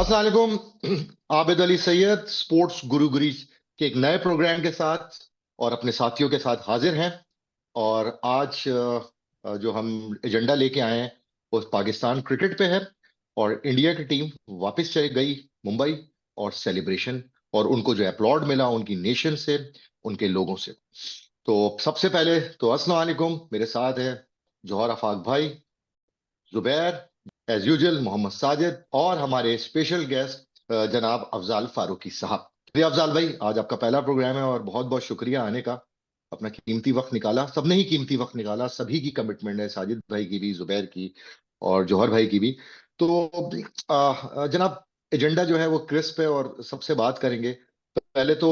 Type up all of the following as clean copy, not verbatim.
अस्सलाम वालेकुम। आबिद अली सैयद स्पोर्ट्स गुरु गुरीज के एक नए प्रोग्राम के साथ और अपने साथियों के साथ हाजिर हैं। और आज जो हम एजेंडा लेके आए हैं वो पाकिस्तान क्रिकेट पे है। और इंडिया की टीम वापस चली गई मुंबई, और सेलिब्रेशन और उनको जो अपलॉड मिला उनकी नेशन से, उनके लोगों से। तो सबसे पहले तो अस्सलाम वालेकुम, मेरे साथ है जौहर आफाक भाई, जुबैर, एज यूजुअल मोहम्मद साजिद, और हमारे स्पेशल गेस्ट जनाब अफजाल फारूकी साहब। जी अफजाल भाई, आज आपका पहला प्रोग्राम है और बहुत बहुत शुक्रिया आने का। अपना कीमती वक्त निकाला, सबने ही कीमती वक्त निकाला, सभी की कमिटमेंट है, साजिद भाई की भी, जुबैर की और जौहर भाई की भी। तो जनाब, एजेंडा जो है वो क्रिस्प है और सबसे बात करेंगे। पहले तो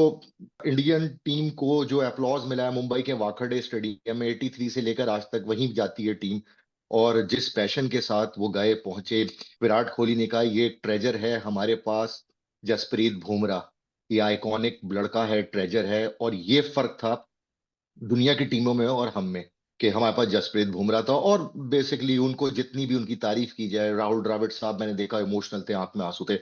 इंडियन टीम को जो अप्लॉज मिला है मुंबई के वानखेड़े स्टेडियम में, 83 से लेकर आज तक वहीं जाती है टीम। और जिस पैशन के साथ वो गए पहुंचे, विराट कोहली ने कहा ये ट्रेजर है हमारे पास, जसप्रीत बुमराह ये आइकॉनिक लड़का है, ट्रेजर है। और ये फर्क था दुनिया की टीमों में और हम में, कि हमारे पास जसप्रीत बुमराह था। और बेसिकली उनको जितनी भी उनकी तारीफ की जाए, राहुल द्रविड़ साहब मैंने देखा इमोशनल थे, आंख में आंसू थे।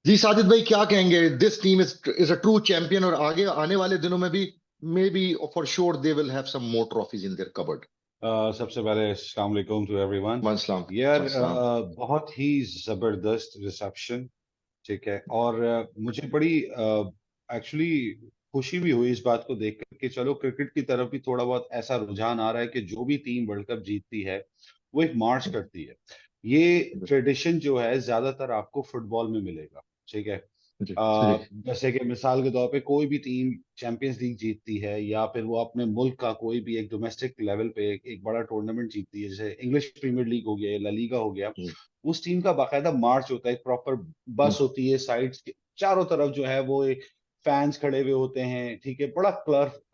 जी साजिद भाई, क्या कहेंगे? This team is a true champion, और आगे आने वाले दिनों में भी may be for sure they will have some more trophies in their cupboard. सबसे पहले अस्सलाम वालेकुम टू एवरीवन। मसलाम। यार मसलाम। बहुत ही जबरदस्त रिसेप्शन। ठीक है। और मुझे बड़ी एक्चुअली खुशी भी हुई इस बात को देख कर के चलो क्रिकेट की तरफ भी थोड़ा बहुत ऐसा रुझान आ रहा है कि जो भी टीम वर्ल्ड कप जीतती है वो एक मार्च करती है। ये ट्रेडिशन जो है ज्यादातर आपको फुटबॉल में मिलेगा। ठीक है। जी जी। जैसे कि मिसाल के तौर पे कोई भी टीम चैंपियंस लीग जीतती है या फिर वो अपने मुल्क का कोई भी एक डोमेस्टिक लेवल पे एक बड़ा टूर्नामेंट जीतती है, जैसे इंग्लिश प्रीमियर लीग हो गया या ला लीगा हो गया, जी। उस टीम का बाकायदा मार्च होता है, एक प्रॉपर बस होती है, साइड्स के चारों तरफ जो है वो एक फैंस खड़े हुए होते हैं। ठीक है। बड़ा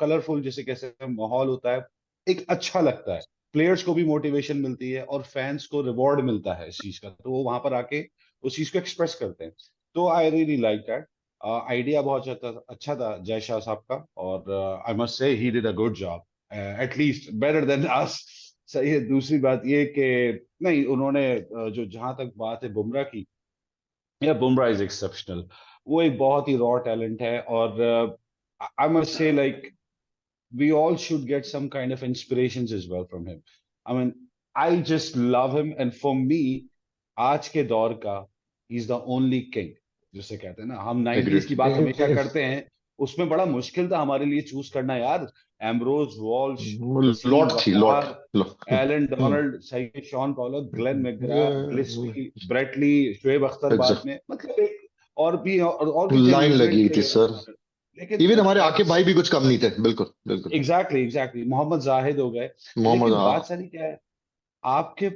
कलरफुल जैसे कैसे माहौल होता है, एक अच्छा लगता है। प्लेयर्स को भी मोटिवेशन मिलती है और फैंस को रिवॉर्ड मिलता है इस चीज का, तो वो वहां पर आके उस चीज को एक्सप्रेस करते हैं। तो I really like that idea. बहुत अच्छा था जय शाह साहब का, और I must say he did a good job, at least better than us. सही है। दूसरी बात ये कि नहीं, उन्होंने जो जहां तक बात है बुमराह की, या बुमराह इज एक्सेप्शनल। वो एक बहुत ही रॉ टैलेंट है, और I must say like we all should get some kind of inspirations as well from him. I mean, I just love him, and for me, आज के दौर का he is the only king, जिसे कहते हैं ना। हम 90s एग्रीड। की बात हमेशा करते हैं, उसमें बड़ा मुश्किल था हमारे लिए चूज करना यार। एम्ब्रोज वॉल्श, वसीम लॉट थी, लॉट। वकार, एलन डोनाल्ड, सही, Shaun Pollock, Glenn McGrath, Gillespie, Brett Lee, Shoaib Akhtar बाद में, मतलब एक और भी थे लाइन न्यूजीलैंड लगी के। थी सर। लेकिन इवन हमारे बात, आके भाई भी कुछ कम नहीं थे, बिल्कुल बिल्कुल। एग्जैक्टली मोहम्मद जाहिद हो गए। मोहम्मद, लेकिन हाँ। बात सारी क्या है, आपके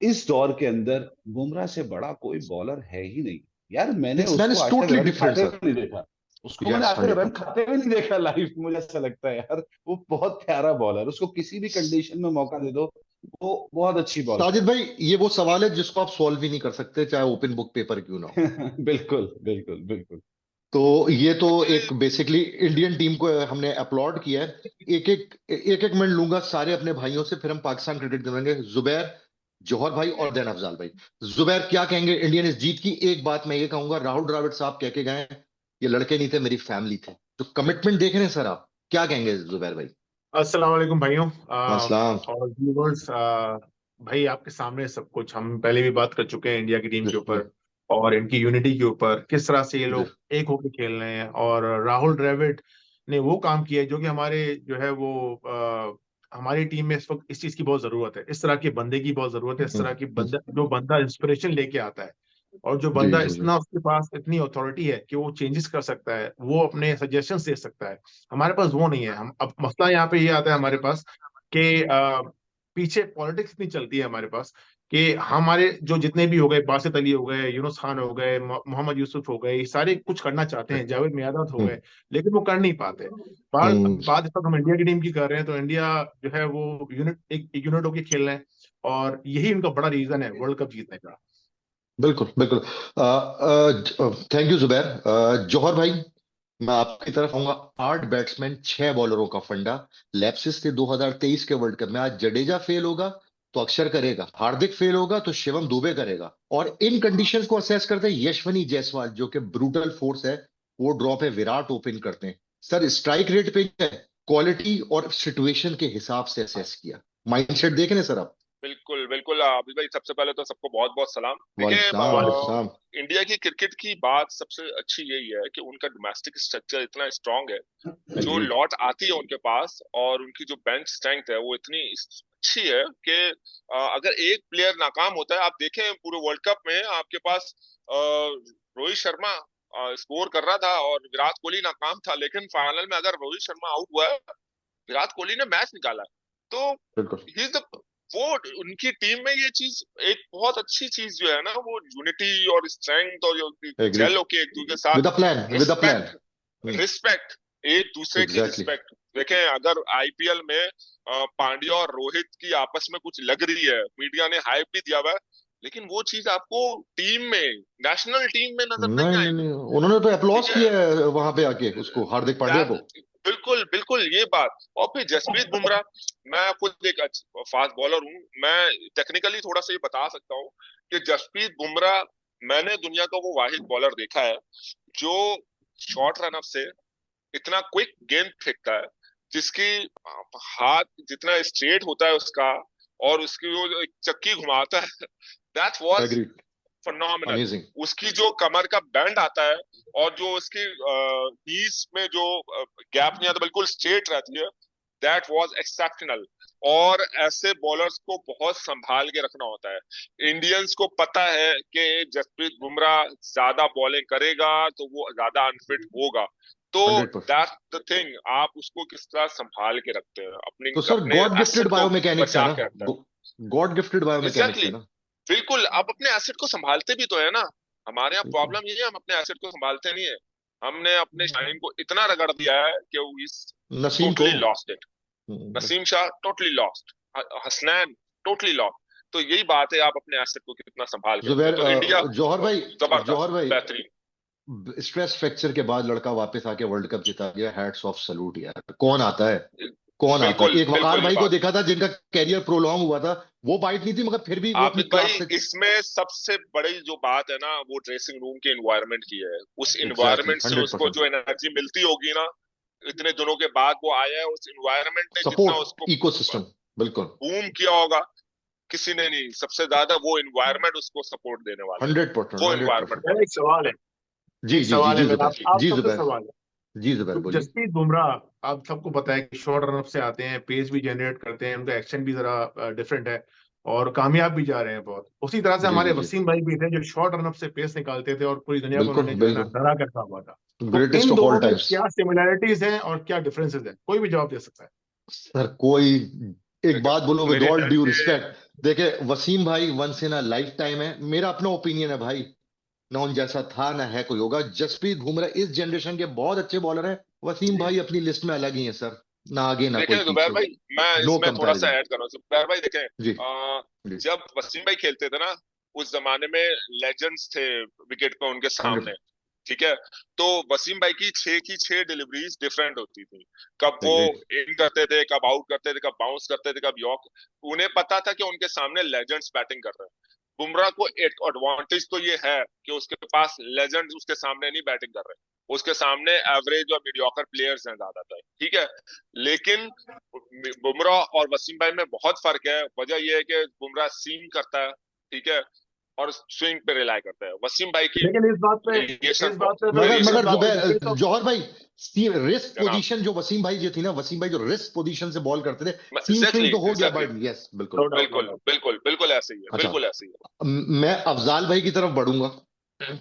इस दौर के अंदर बुमराह से बड़ा कोई बॉलर है ही नहीं। यार मैंने इट्स मैन उसको इज आज तक टोटली रन डिफरेंट खाते सर। हुए नहीं देखा। उसको मैंने यस, आज तक रन 100%। खाते हुए नहीं देखा लाइफ में। मुझे ऐसा लगता है यार, वो बहुत प्यारा बॉलर, उसको किसी भी कंडीशन में मौका दे दो, वो बहुत अच्छी बॉल साजिद करेगा। भाई, ये वो सवाल है जिसको आप सॉल्व ही नहीं कर सकते, चाहे ओपन बुक पेपर क्यों ना हो। बिल्कुल बिल्कुल बिल्कुल। तो ये तो एक बेसिकली इंडियन टीम को हमने अपलॉड किया है। एक एक मिनट लूंगा सारे अपने भाइयों से, फिर हम पाकिस्तान क्रिकेट करेंगे। जुबैर, जौहर भाई और देन अफजाल भाई। जुबैर, क्या कहेंगे इंडियन इस जीत की? एक बात मैं ये कहूंगा, राहुल द्रविड़ साहब कह के गए, ये लड़के नहीं थे, मेरी फैमिली थे। तो कमिटमेंट देख रहे हैं सर, आप क्या कहेंगे जुबैर भाई? अस्सलाम वालेकुम भाइयों असलाम। और व्यूअर्स। भाई आपके सामने सब कुछ हम पहले भी बात कर चुके हैं इंडिया की टीम के ऊपर और इनकी यूनिटी के ऊपर, किस तरह से ये लोग एक होकर खेल रहे हैं। और राहुल द्रविड़ ने वो काम किया है जो कि हमारे जो है वो हमारी टीम में इस वक्त इस चीज की बहुत जरूरत है। इस तरह के बंदे की बहुत जरूरत है, इस तरह की बंदा जो बंदा इंस्पिरेशन लेके आता है और जो जी बंदा जी जी। इतना उसके पास इतनी अथॉरिटी है कि वो चेंजेस कर सकता है, वो अपने सजेशन दे सकता है। हमारे पास वो नहीं है। हम अब मसला यहाँ पे ये आता है हमारे पास कि पीछे पॉलिटिक्स इतनी चलती है हमारे पास कि हमारे जो जितने भी हो गए, बासित अली हो गए, यूनुस खान हो गए, मोहम्मद यूसुफ हो गए, ये सारे कुछ करना चाहते हैं, जावेद मियादाद हो गए, लेकिन वो कर नहीं पाते। हम्म, बात इस वक्त हम इंडिया की टीम की कर रहे हैं, तो इंडिया जो है वो एक यूनिट होकर खेल रहे हैं और यही उनका बड़ा रीजन है वर्ल्ड कप जीतने का। बिल्कुल बिल्कुल। Thank you Zubair. जौहर भाई, मैं आपकी तरफ आऊंगा। 8 बैट्समैन 6 बॉलरों का फंडा, लैप्सिस थे 2023 के वर्ल्ड कप में। आज जडेजा फेल होगा तो अक्षर करेगा, हार्दिक फेल होगा तो शिवम दुबे करेगा। और इन कंडीशंस को असेस करते हैं यशस्वी जायसवाल, जो कि ब्रूटल फोर्स है, वो ड्रॉप है, विराट ओपन करते हैं। सर स्ट्राइक रेट पे है, क्वालिटी और सिचुएशन के हिसाब से असेस किया। माइंडसेट देख रहे हैं सर आप। बिल्कुल बिल्कुल अभी भाई, सबसे पहले तो सबको बहुत बहुत सलाम। देखिए वालेकुम वालेकुम। इंडिया की क्रिकेट की बात सबसे अच्छी यही है कि उनका डोमेस्टिक स्ट्रक्चर इतना स्ट्रांग है, जो एग्री। लॉट आती है उनके पास, और उनकी जो बेंच स्ट्रेंथ है वो इतनी अच्छी है कि अगर एक प्लेयर नाकाम होता है, आप देखें पूरे वर्ल्ड कप में आपके पास रोहित शर्मा स्कोर कर रहा था और विराट कोहली नाकाम था, लेकिन फाइनल में अगर रोहित शर्मा आउट हुआ है, विराट कोहली ने मैच निकाला है। तो बिल्कुल। ही इज द वो उनकी टीम में ये चीज एक बहुत अच्छी चीज जो है ना, वो यूनिटी और स्ट्रेंथ और एग्री। जेल होके एक दूसरे के साथ with a plan, with a plan. Respect, एक दूसरे की एग्जैक्टली। रिस्पेक्ट। देखें अगर आईपीएल में पांड्या और रोहित की आपस में कुछ लग रही है, मीडिया ने हाइप भी दिया हुआ है, लेकिन वो चीज आपको टीम में, नेशनल टीम में नजर नहीं नहीं नहीं आएगी। नहीं, उन्होंने तो अप्लॉस ठीक किया है, है वहां पे आके उसको, हार्दिक पांड्या को। बिल्कुल बिल्कुल ये बात। और फिर जसप्रीत बुमराह, मैं खुद एक फास्ट बॉलर हूँ, मैं टेक्निकली थोड़ा सा ये बता सकता हूँ कि जसप्रीत बुमराह, मैंने दुनिया का वो वाहिद बॉलर देखा है जो शॉर्ट रन अप से इतना क्विक गेंद फेंकता है, जिसकी हाथ जितना स्ट्रेट होता है उसका, और उसकी वो जो एक चक्की घुमाता है, that was agree. Phenomenal. Amazing. उसकी जो कमर का बैंड आता है, और जो उसकी नीज में जो गैप नहीं आता, बिल्कुल स्ट्रेट रहती है, दैट वाज एक्सेप्शनल। और ऐसे बॉलर्स को बहुत संभाल के रखना होता है। इंडियंस को पता है कि जसप्रीत बुमराह ज्यादा बॉलिंग करेगा तो वो ज्यादा अनफिट होगा, तो 100%। दैट्स द थिंग, आप उसको किस तरह संभाल के रखते हैं, अपने तो सर अपने गॉड गिफ्टेड एसेट को बायोमैकेनिक्स है बचा ना, के रखते हैं। गॉड गिफ्टेड बायोमैकेनिक्स एग्जैक्टली है ना। बिल्कुल, आप अपने एसेट को संभालते भी तो है ना। हमारे यहाँ बिल्कुल। प्रॉब्लम ये है, हम अपने एसेट को संभालते नहीं है। हमने अपने शाहीन को इतना रगड़ दिया है कि वो इज नसीम को। Totally lost it. Hmm, Naseem Shah totally lost, Hasnain totally lost. तो यही बात है, आप अपने एसेट को कितना संभाल के रखते जुबैर हैं। तो इंडिया जौहर भाई, जौहर जबरदस्त भाई, बेहतरीन। स्ट्रेस फ्रैक्चर के बाद लड़का वापस आके वर्ल्ड कप जिता गया, हैट्स ऑफ सलूट यार। कौन आता है, कौन आता है। बिल्कुल एक वकार बिल्कुल ये भाई को बात। देखा था जिनका कैरियर प्रोलॉन्ग हुआ था, वो बाइट नहीं थी, मगर फिर भी वो अपनी आबिद भाई, क्लास से। इसमें सबसे बड़ी जो बात है ना, वो ड्रेसिंग रूम के एनवायरनमेंट की है। उस एग्जैक्टली एनवायरनमेंट से उसको 100%। जो एनर्जी मिलती होगी ना, इतने दिनों के बाद वो आया है, उस एनवायरनमेंट ने जितना सपोर्ट उसको इकोसिस्टम। बिल्कुल। बूम किया होगा, किसी ने नहीं। सबसे ज्यादा वो एनवायरनमेंट उसको सपोर्ट देने वाला है, 100%। वो 100%। एनवायरनमेंट। एक सवाल है, जी एक जी जी सवाल है जी मेरा, जुबैर, आप जी सबसे जुबैर, सवाल है। जी जुबैर तो बोलिए। जसप्रीत बुमराह, आप सबको पता है कि शॉर्ट रन अप से आते हैं, पेस भी जनरेट करते हैं, उनका एक्शन भी जरा डिफरेंट है, और कामयाब भी जा रहे हैं बहुत। उसी तरह से जी हमारे जी जी। वसीम भाई भी थे, जो शॉर्ट रन अप से पेस निकालते थे और पूरी दुनिया को बिल्कुल उन्होंने जो है ना बिल्कुल। डरा कर रखा हुआ था। तो ग्रेटेस्ट इन ऑफ ऑल दोनों में टाइम्स। क्या सिमिलैरिटीज हैं और क्या डिफरेंसेस हैं? कोई भी जवाब दे सकता है। सर कोई, एक देखो बात बोलो विद मेरे ऑल ख्याल ड्यू से रिस्पेक्ट, देखे वसीम भाई once in a lifetime है, मेरा अपना ओपिनियन है भाई, ना उन जैसा था ना है कोई होगा। जसप्रीत बुमराह इस जनरेशन के बहुत अच्छे बॉलर हैं, वसीम भाई अपनी लिस्ट में अलग ही है सर, ना आगे ना कोई देखें जुबैर पीछे। भाई, मैं नो इसमें थोड़ा सा कंपैरिजन। ऐड कर रहा हूँ। जुबैर भाई देखें, जी जी। जब वसीम भाई खेलते थे ना, उस जमाने में लेजेंड्स थे विकेट पे उनके सामने। 100। ठीक है, तो वसीम भाई की छह डिलीवरीज डिफरेंट होती थी। कब वो एग्री। इन करते थे, कब आउट करते थे, कब बाउंस करते थे, कब यॉर्क। उन्हें पता था कि उनके सामने लेजेंड्स बैटिंग कर रहे हैं। बुमराह को एक एडवांटेज तो ये है कि उसके पास लेजेंड्स उसके सामने नहीं बैटिंग कर रहे, उसके सामने एवरेज और मीडियोकर प्लेयर्स हैं ज्यादातर। ठीक है, लेकिन बुमराह और वसीम भाई में बहुत फर्क है। वजह यह है कि बुमराह सीम करता है, ठीक है, और स्विंग पे रिलाई करता है। वसीम भाई की लेकिन वेरिएशन इस बात पे भाई, मगर वेरिएशन मगर इस बात पे बहुत है। डिबेट जुबैर, जौहर भाई, रिस्क जनाब, पोजीशन जो वसीम भाई जो थी ना, वसीम भाई जो रिस्क पोजीशन से बॉल करते थे, सीम स्विंग एग्जैक्टली तो हो गया, एग्जैक्टली, बट यस बिल्कुल। नो डाउट, नो बिल्कुल डाउट। बिल्कुल बिल्कुल ऐसे ही है, अच्छा, बिल्कुल ऐसे ही है। मैं अफजाल भाई की तरफ बढ़ूंगा।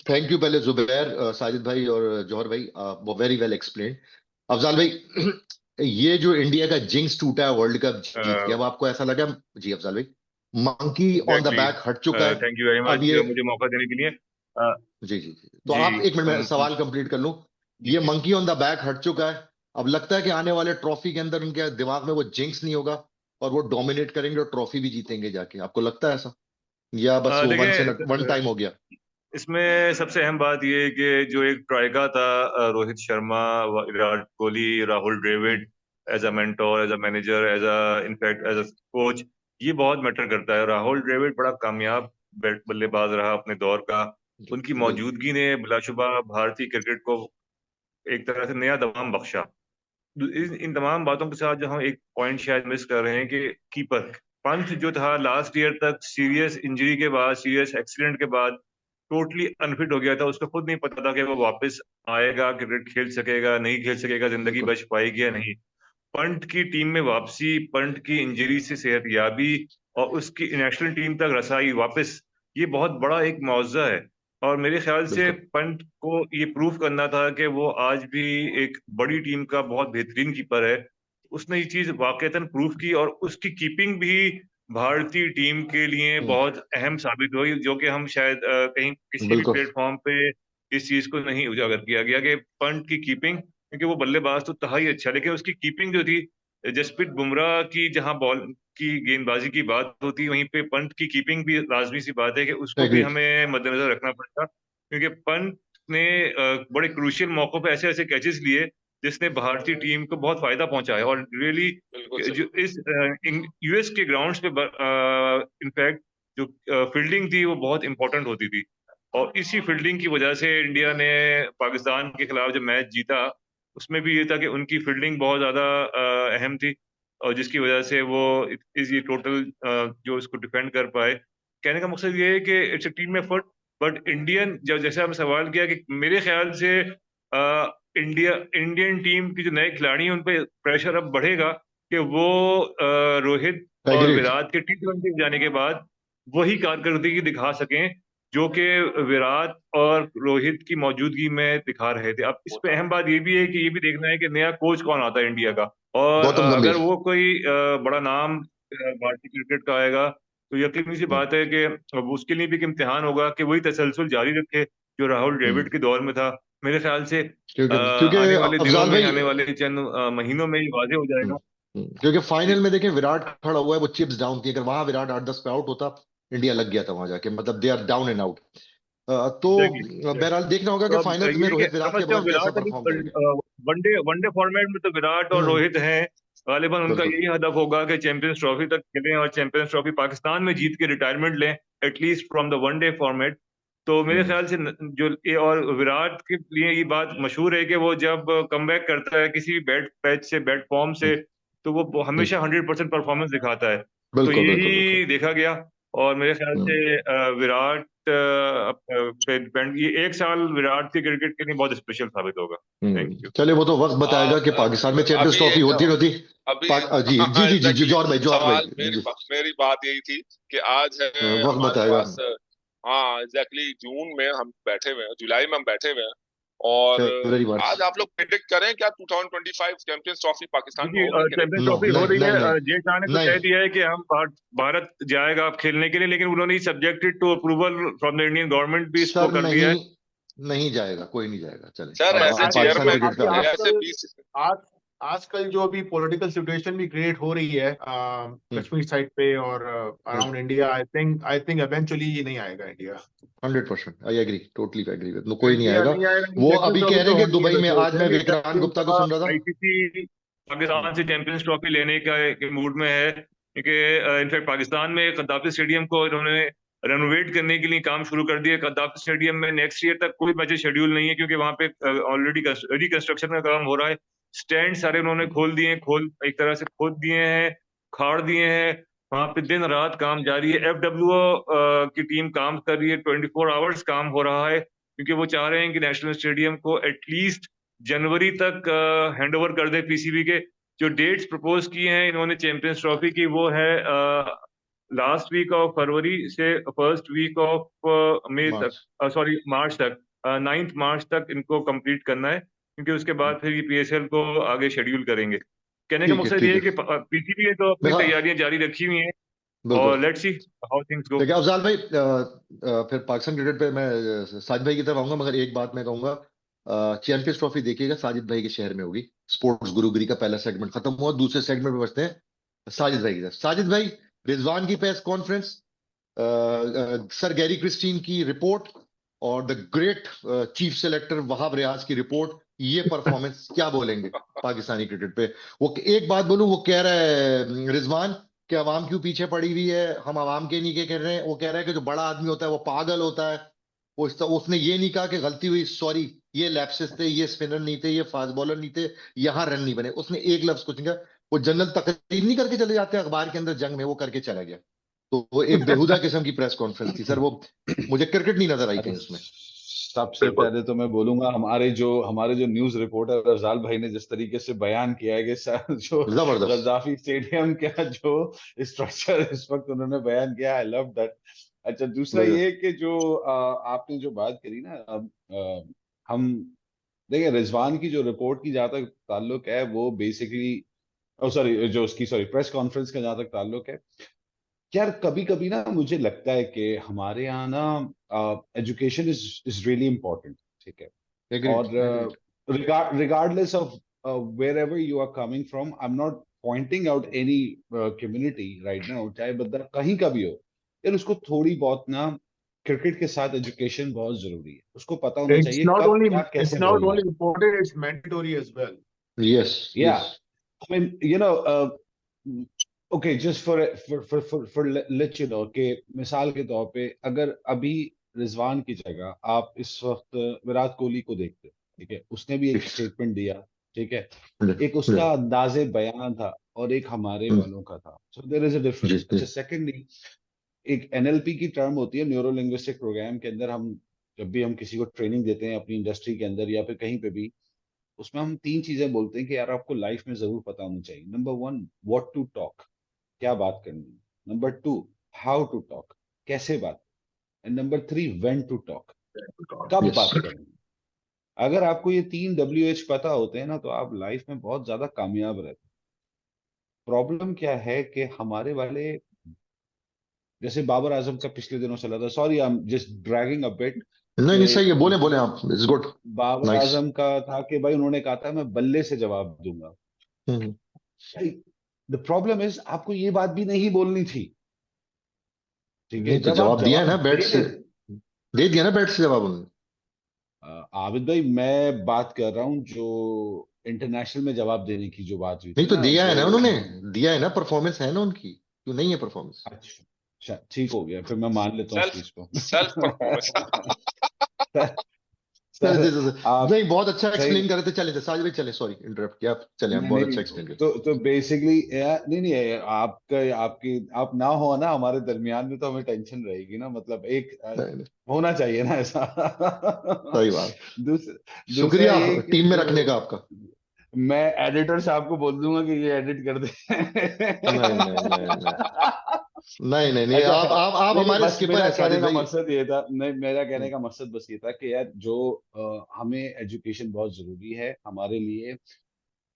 थैंक यू पहले जुबैर, साजिद भाई और जौहर भाई, वेरी वेल एक्सप्लेन। अफजाल भाई, ये जो इंडिया का जिंक्स टूटा है वर्ल्ड कप जीत के, अब आपको ऐसा लगा? जी अफजाल भाई, monkey on the exactly. Back हट चुका है। थैंक यू वेरी अब मच ये, मुझे मौका देने के लिए। जी जी जी, तो जी आप एक मिनट में जी सवाल कंप्लीट कर लूं। जी ये मंकी ऑन द बैक हट चुका है, अब लगता है कि आने वाले ट्रॉफी के अंदर उनके दिमाग में वो जिंक्स नहीं होगा, और वो डोमिनेट करेंगे और ट्रॉफी भी जीतेंगे जाके, आपको लगता है ऐसा, या बस वो वन देखिए, टाइम हो गया? इसमें सबसे अहम बात यह है कि जो एक ट्राइका था, Rohit Sharma, Virat Kohli, Rahul hmm, Dravid, as a mentor, as a manager, as a in fact as a coach, ये बहुत मैटर करता है। राहुल द्रविड़ बड़ा कामयाब बल्लेबाज रहा अपने दौर का। उनकी बिल्कुल मौजूदगी ने बिलाशुबा भारतीय क्रिकेट को एक तरह से नया दमाम बख्शा। इन तमाम बातों के साथ जो हम एक पॉइंट शायद मिस कर रहे हैं कि कीपर पंत जो था लास्ट ईयर तक सीरियस इंजरी के बाद, सीरियस एक्सीडेंट के बाद टोटली अनफिट हो गया था। उसको खुद नहीं पता था कि वो वापस आएगा, क्रिकेट खेल सकेगा नहीं खेल सकेगा, जिंदगी बिल्कुल बच पाएगी या नहीं। पंत की टीम में वापसी, पंत की इंजरी से सेहतयाबी और उसकी नेशनल टीम तक रसाई वापस, ये बहुत बड़ा एक मुआवजा है। और मेरे ख्याल से बिल्कुल पंत को ये प्रूव करना था कि वो आज भी एक बड़ी टीम का बहुत बेहतरीन कीपर है। उसने ये चीज वाकईतन प्रूव की और उसकी कीपिंग भी भारतीय टीम के लिए हम्म, बहुत अहम साबित हुई, जो कि हम शायद कहीं किसी भी बिल्कुल प्लेटफॉर्म पे इस चीज को नहीं उजागर किया गया कि पंत की कीपिंग, क्योंकि वो बल्लेबाज तो था ही अच्छा, लेकिन उसकी कीपिंग जो थी, जसप्रीत बुमराह की जहां बॉल की गेंदबाजी की बात होती है, वहीं पे पंत की कीपिंग भी लाजमी सी बात है कि उसको भी एग्रीड हमें मद्देनजर रखना पड़ेगा। क्योंकि पंत ने बड़े क्रूशियल मौकों पे ऐसे ऐसे कैचेस लिए जिसने भारतीय टीम को बहुत फायदा पहुंचाया। और रियली बिल्कुल जो सही। इस यूएस के ग्राउंड्स पे इनफैक्ट जो फील्डिंग थी वो बहुत इंपॉर्टेंट होती थी। और इसी फील्डिंग की वजह से इंडिया ने पाकिस्तान के खिलाफ जो मैच जीता, उसमें भी ये था कि उनकी फील्डिंग बहुत ज्यादा अहम थी, और जिसकी वजह से वो इस ये टोटल जो इसको डिफेंड कर पाए। कहने का मकसद ये है कि it's a team effort. But Indian, जब जैसे आपने सवाल किया कि मेरे ख्याल से इंडियन टीम की जो नए खिलाड़ी हैं उन पे प्रेशर अब बढ़ेगा कि वो रोहित और एग्रीड विराट के T20 जाने के बाद वही कारकर्दगी दिखा सकें जो कि विराट और रोहित की मौजूदगी में दिखा रहे थे। अब इस वो पे था। अहम बात ये भी है कि ये भी देखना है कि नया कोच कौन आता है इंडिया का। और गौतम अगर गंभीर वो कोई बड़ा नाम भारतीय क्रिकेट का आएगा, तो यकीनी सी हम्म, बात है कि अब उसके लिए भी एक इम्तिहान होगा कि वही तसलसल जारी रखे जो राहुल हम्म, द्रविड़ के दौर में था। मेरे ख्याल से क्योंकि आने वाले दिनों अफजाल में, भाई आने वाले चंद महीनों में ये वाजे हो जाएगा। क्योंकि जी फाइनल में देखें विराट खड़ा हुआ है, वो चिप्स डाउन थी, अगर वहां विराट 8-10 पे आउट होता, इंडिया लग गया था वहां जाके, मतलब they are down and out. तो एग्जैक्टली। बहरहाल देखना होगा तो कि अब फाइनल्स में ये कि रोहित विराट के समझते हो बगैर कैसा विराट अभी परफॉर्म करेंगे। वनडे फॉर्मेट में तो विराट और हम्म, रोहित हैं। गालिबा उनका बिल्कुल यही हदफ होगा कि चैंपियंस ट्रॉफी तक खेलें और चैंपियंस ट्रॉफी पाकिस्तान में जीत के रिटायरमेंट लें, at least from the one day format. तो मेरे हम्म, ख्याल से जो ये, और विराट के लिए ये बात मशहूर है कि वो जब कमबैक करता है किसी भी बैड पैच से, बैड फॉर्म हम्म, से, तो वो हम्म, हमेशा 100% परफॉर्मेंस दिखाता है। तो बिल्कुल बिल्कुल बिल्कुल यही देखा गया। और मेरे ख्याल हम्म, से विराट पे डिपेंड, ये एक साल विराट के क्रिकेट के लिए बहुत स्पेशल साबित होगा। Thank you. चलिए वो तो वक्त बताएगा कि पाकिस्तान में चैंपियंस अभी ट्रॉफी एक होती होती। अभी जी जी हाँ जी जी जी एग्जैक्टली, जौहर भाई सवाल मेरी जी, मेरी बात यही थी कि आज है वक्त हमारे बताएगा। पास। हाँ एग्जैक्टली, जून में हम बैठे हुए हैं, जुलाई में हम बैठे हुए हैं। और फरवरी मार्च आज आप लोग प्रिडिक्ट करें क्या 2025 चैंपियंस ट्रॉफी पाकिस्तान में देखिए होगी कि नहीं? चैंपियंस नो ट्रॉफी हो नहीं रही नहीं है। नहीं जय शाह ने तो नहीं कह दिया है कि हम भारत जाएगा अब खेलने के लिए, लेकिन उन्होंने subjected to approval from the Indian government भी इसको सर कर दिया नहीं है। नहीं जाएगा, कोई नहीं जाएगा, चले सर अब ऐसे पाकिस्तान एक्चुअली क्रिकेट चेयरमैन, पे अभी आ रहे ऐसे आजकल 20। आज आजकल जो अभी पॉलिटिकल सिचुएशन भी क्रिएट हो रही है हैं। कश्मीर साइड पे और around India, I think eventually ये नहीं आएगा India. 100% I agree, totally agree with, कोई नहीं इंडिया आएगा। नहीं आएगा, वो चैंपियंस अभी ट्रॉफी कह रहे तो हैं कि होनी है दुबई में, वैसे। आज मैं विक्रांत गुप्ता को सुन रहा था। आईसीसी हम्म, पाकिस्तान से चैंपियंस ट्रॉफी लेने का एक मूड में है, क्योंकि इनफैक्ट पाकिस्तान में कद्दाफी स्टेडियम को इन्होंने रेनोवेट करने के लिए काम शुरू कर दिया। कद्दाफी स्टेडियम में नेक्स्ट ईयर तक कोई मैच शेड्यूल नहीं है, क्योंकि वहां पे ऑलरेडी रिकंस्ट्रक्शन का काम हो रहा है। स्टैंड सारे उन्होंने खोल दिए हैं, एक तरह से खोद दिए हैं, खाड़ दिए हैं। वहां पे दिन रात काम जारी है। FWO की टीम काम कर रही है, 24 आवर्स काम हो रहा है, क्योंकि वो चाह रहे हैं कि नेशनल स्टेडियम को एटलीस्ट जनवरी तक हैंड ओवर कर दे पीसीबी के। जो डेट्स प्रपोज किए हैं इन्होंने चैंपियंस ट्रॉफी की, वो है लास्ट वीक ऑफ फरवरी से फर्स्ट वीक ऑफ मई तक, मार्च सॉरी मार्च तक, 9 मार्च तक इनको कंप्लीट करना है, क्योंकि उसके बाद फिर ये PSL को आगे शेड्यूल करेंगे। कहने का मकसद ये ठीक है है। कि पीसीबी ने तो अपनी मेरा तैयारियां जारी रखी हुई हैं, बिल्कुल और let's see how things go. देखिए अफजाल भाई, फिर पाकिस्तान क्रिकेट पे मैं साजिद भाई की तरफ आऊंगा, मगर एक बात मैं कहूंगा, चैंपियंस ट्रॉफी देखिएगा साजिद भाई के शहर में होगी। स्पोर्ट्स गुरुगिरी का पहला सेगमेंट खत्म हुआ, दूसरे सेगमेंट में बचते हैं साजिद भाई की तरफ। साजिद भाई, रिजवान की press conference, sir Gary Kirsten की रिपोर्ट और the great chief selector Wahab Riaz की रिपोर्ट, ये परफॉर्मेंस क्या बोलेंगे पाकिस्तानी क्रिकेट पे? वो एक बात बोलूं, वो कह रहा है रिजवान कि अवाम क्यों पीछे पड़ी हुई है, हम अवाम के नहीं के कह रहे हैं। वो कह रहा है कि जो बड़ा आदमी होता है वो पागल होता है। उसने ये नहीं कहा कि गलती हुई, सॉरी, ये लैप्सेस थे, ये स्पिनर नहीं थे, ये फास्ट बॉलर नहीं थे, यहाँ रन नहीं बने। उसने एक लफ्ज कुछ नहीं कहा। वो जनरल तकरीर नहीं करके चले जाते हैं अखबार के अंदर जंग में, वो करके चला गया। तो वो एक बेहुदा किस्म की प्रेस कॉन्फ्रेंस थी सर वो। मुझे क्रिकेट नहीं नजर आई अरे कहीं उसमें। सबसे बिल्कुल। पहले तो मैं बोलूंगा हमारे जो न्यूज रिपोर्टर रजाल भाई ने जिस तरीके से बयान किया है कि जो जबरदस्त। गद्दाफी स्टेडियम का जो स्ट्रक्चर इस वक्त उन्होंने बयान किया, आई लव दैट। अच्छा, दूसरा ये कि जो आपने जो बात करी ना, हम देखिए रिजवान की जो रिपोर्ट की जहां तक ताल्लुक है वो बेसिकली, सॉरी जो उसकी सॉरी प्रेस कॉन्फ्रेंस का जहां तक ताल्लुक है, यार कभी कभी ना मुझे लगता है कि हमारे यहाँ ना एजुकेशन इज रियली इम्पोर्टेंट, ठीक है। एग्रीड और agreed. regardless of wherever you are coming from, I'm not pointing out any community right now, चाहे बंदा कहीं का भी हो, यार उसको थोड़ी बहुत ना क्रिकेट के साथ एजुकेशन बहुत जरूरी है। उसको पता होना चाहिए कब क्या It's कैसे not बोलना only है। important, it's mandatory as well. Yes या yes. I mean, okay, just for let you know कि मिसाल के तौर पे अगर अभी रिजवान की जगह आप इस वक्त विराट कोहली को देखते, ठीक है, उसने भी एक स्टेटमेंट दिया, ठीक है, एक उसका अंदाजे बयान था और एक हमारे वालों का था, सो देयर इज अ जी डिफरेंस। जी। अच्छा, सेकेंडली, एक एनएलपी की टर्म होती है, न्यूरो लिंग्विस्टिक प्रोग्राम के अंदर, हम जब भी हम किसी को ट्रेनिंग देते हैं अपनी इंडस्ट्री के अंदर या फिर कहीं पे भी, उसमें हम तीन चीजें बोलते हैं कि यार आपको लाइफ में जरूर पता होना चाहिए। Number one, what to talk, क्या बात करनी है। Number two, how to talk, कैसे बात। And number three, when to talk, कब यस बात करनी है। अगर आपको ये तीन WH पता होते हैं ना, तो आप लाइफ में बहुत ज्यादा कामयाब रहते हैं। प्रॉब्लम क्या है कि हमारे वाले, जैसे बाबर आजम का पिछले दिनों चला था, sorry I am just dragging a bit, नहीं नहीं, सही है, बोले बोले कि आप, इट्स गुड। बाबर नाइस। आजम का था कि भाई उन्होंने कहा था मैं बल्ले से जवाब दूंगा। भाई द प्रॉब्लम इज आपको ये बात भी नहीं बोलनी थी, ठीक है, नहीं तो जब आप जवाब दिया है जवाब ना बैट दे से। दे। दे दिया ना बैट से जवाब उन्होंने। आबिद भाई, मैं बात कर रहा हूं जो इंटरनेशनल में जवाब देने की जो बात हुई नहीं थी तो ना, दिया है जो ना उन्होंने। हम, दिया है ना, परफॉर्मेंस है ना उनकी, क्यों नहीं है परफॉर्मेंस। अच्छा अच्छा, ठीक हो गया, फिर मैं मान लेता हूँ इस सेल्फ चीज को। Self performance. Sir, sir sir, आप नहीं, बहुत अच्छा सही, एक्सप्लेन कर रहे थे। चले थे साजिद भाई, चले, सॉरी इंटरप्ट किया आप, चले, आप नहीं बहुत नहीं, अच्छा एक्सप्लेन कर। तो बेसिकली नहीं नहीं, आपका आपकी आप ना हो ना हमारे दरमियान में, तो हमें टेंशन रहेगी ना, मतलब एक नहीं नहीं, होना चाहिए ना ऐसा। सही बात। दूसरा शुक्रिया ये कि टीम में जो रखने का आपका। मैं एडिटर साहब को बोल दूंगा कि ये एडिट कर दे। नहीं नहीं नहीं नहीं नहीं नहीं नहीं, अच्छा, खैर, आप नहीं नहीं, हमारे बस स्किपर मेरा हैं कहने साजिद का भाई। मकसद ये था, नहीं, मेरा कहने का मकसद बस ये था कि यार जो हमें एजुकेशन बहुत जरूरी है हमारे लिए।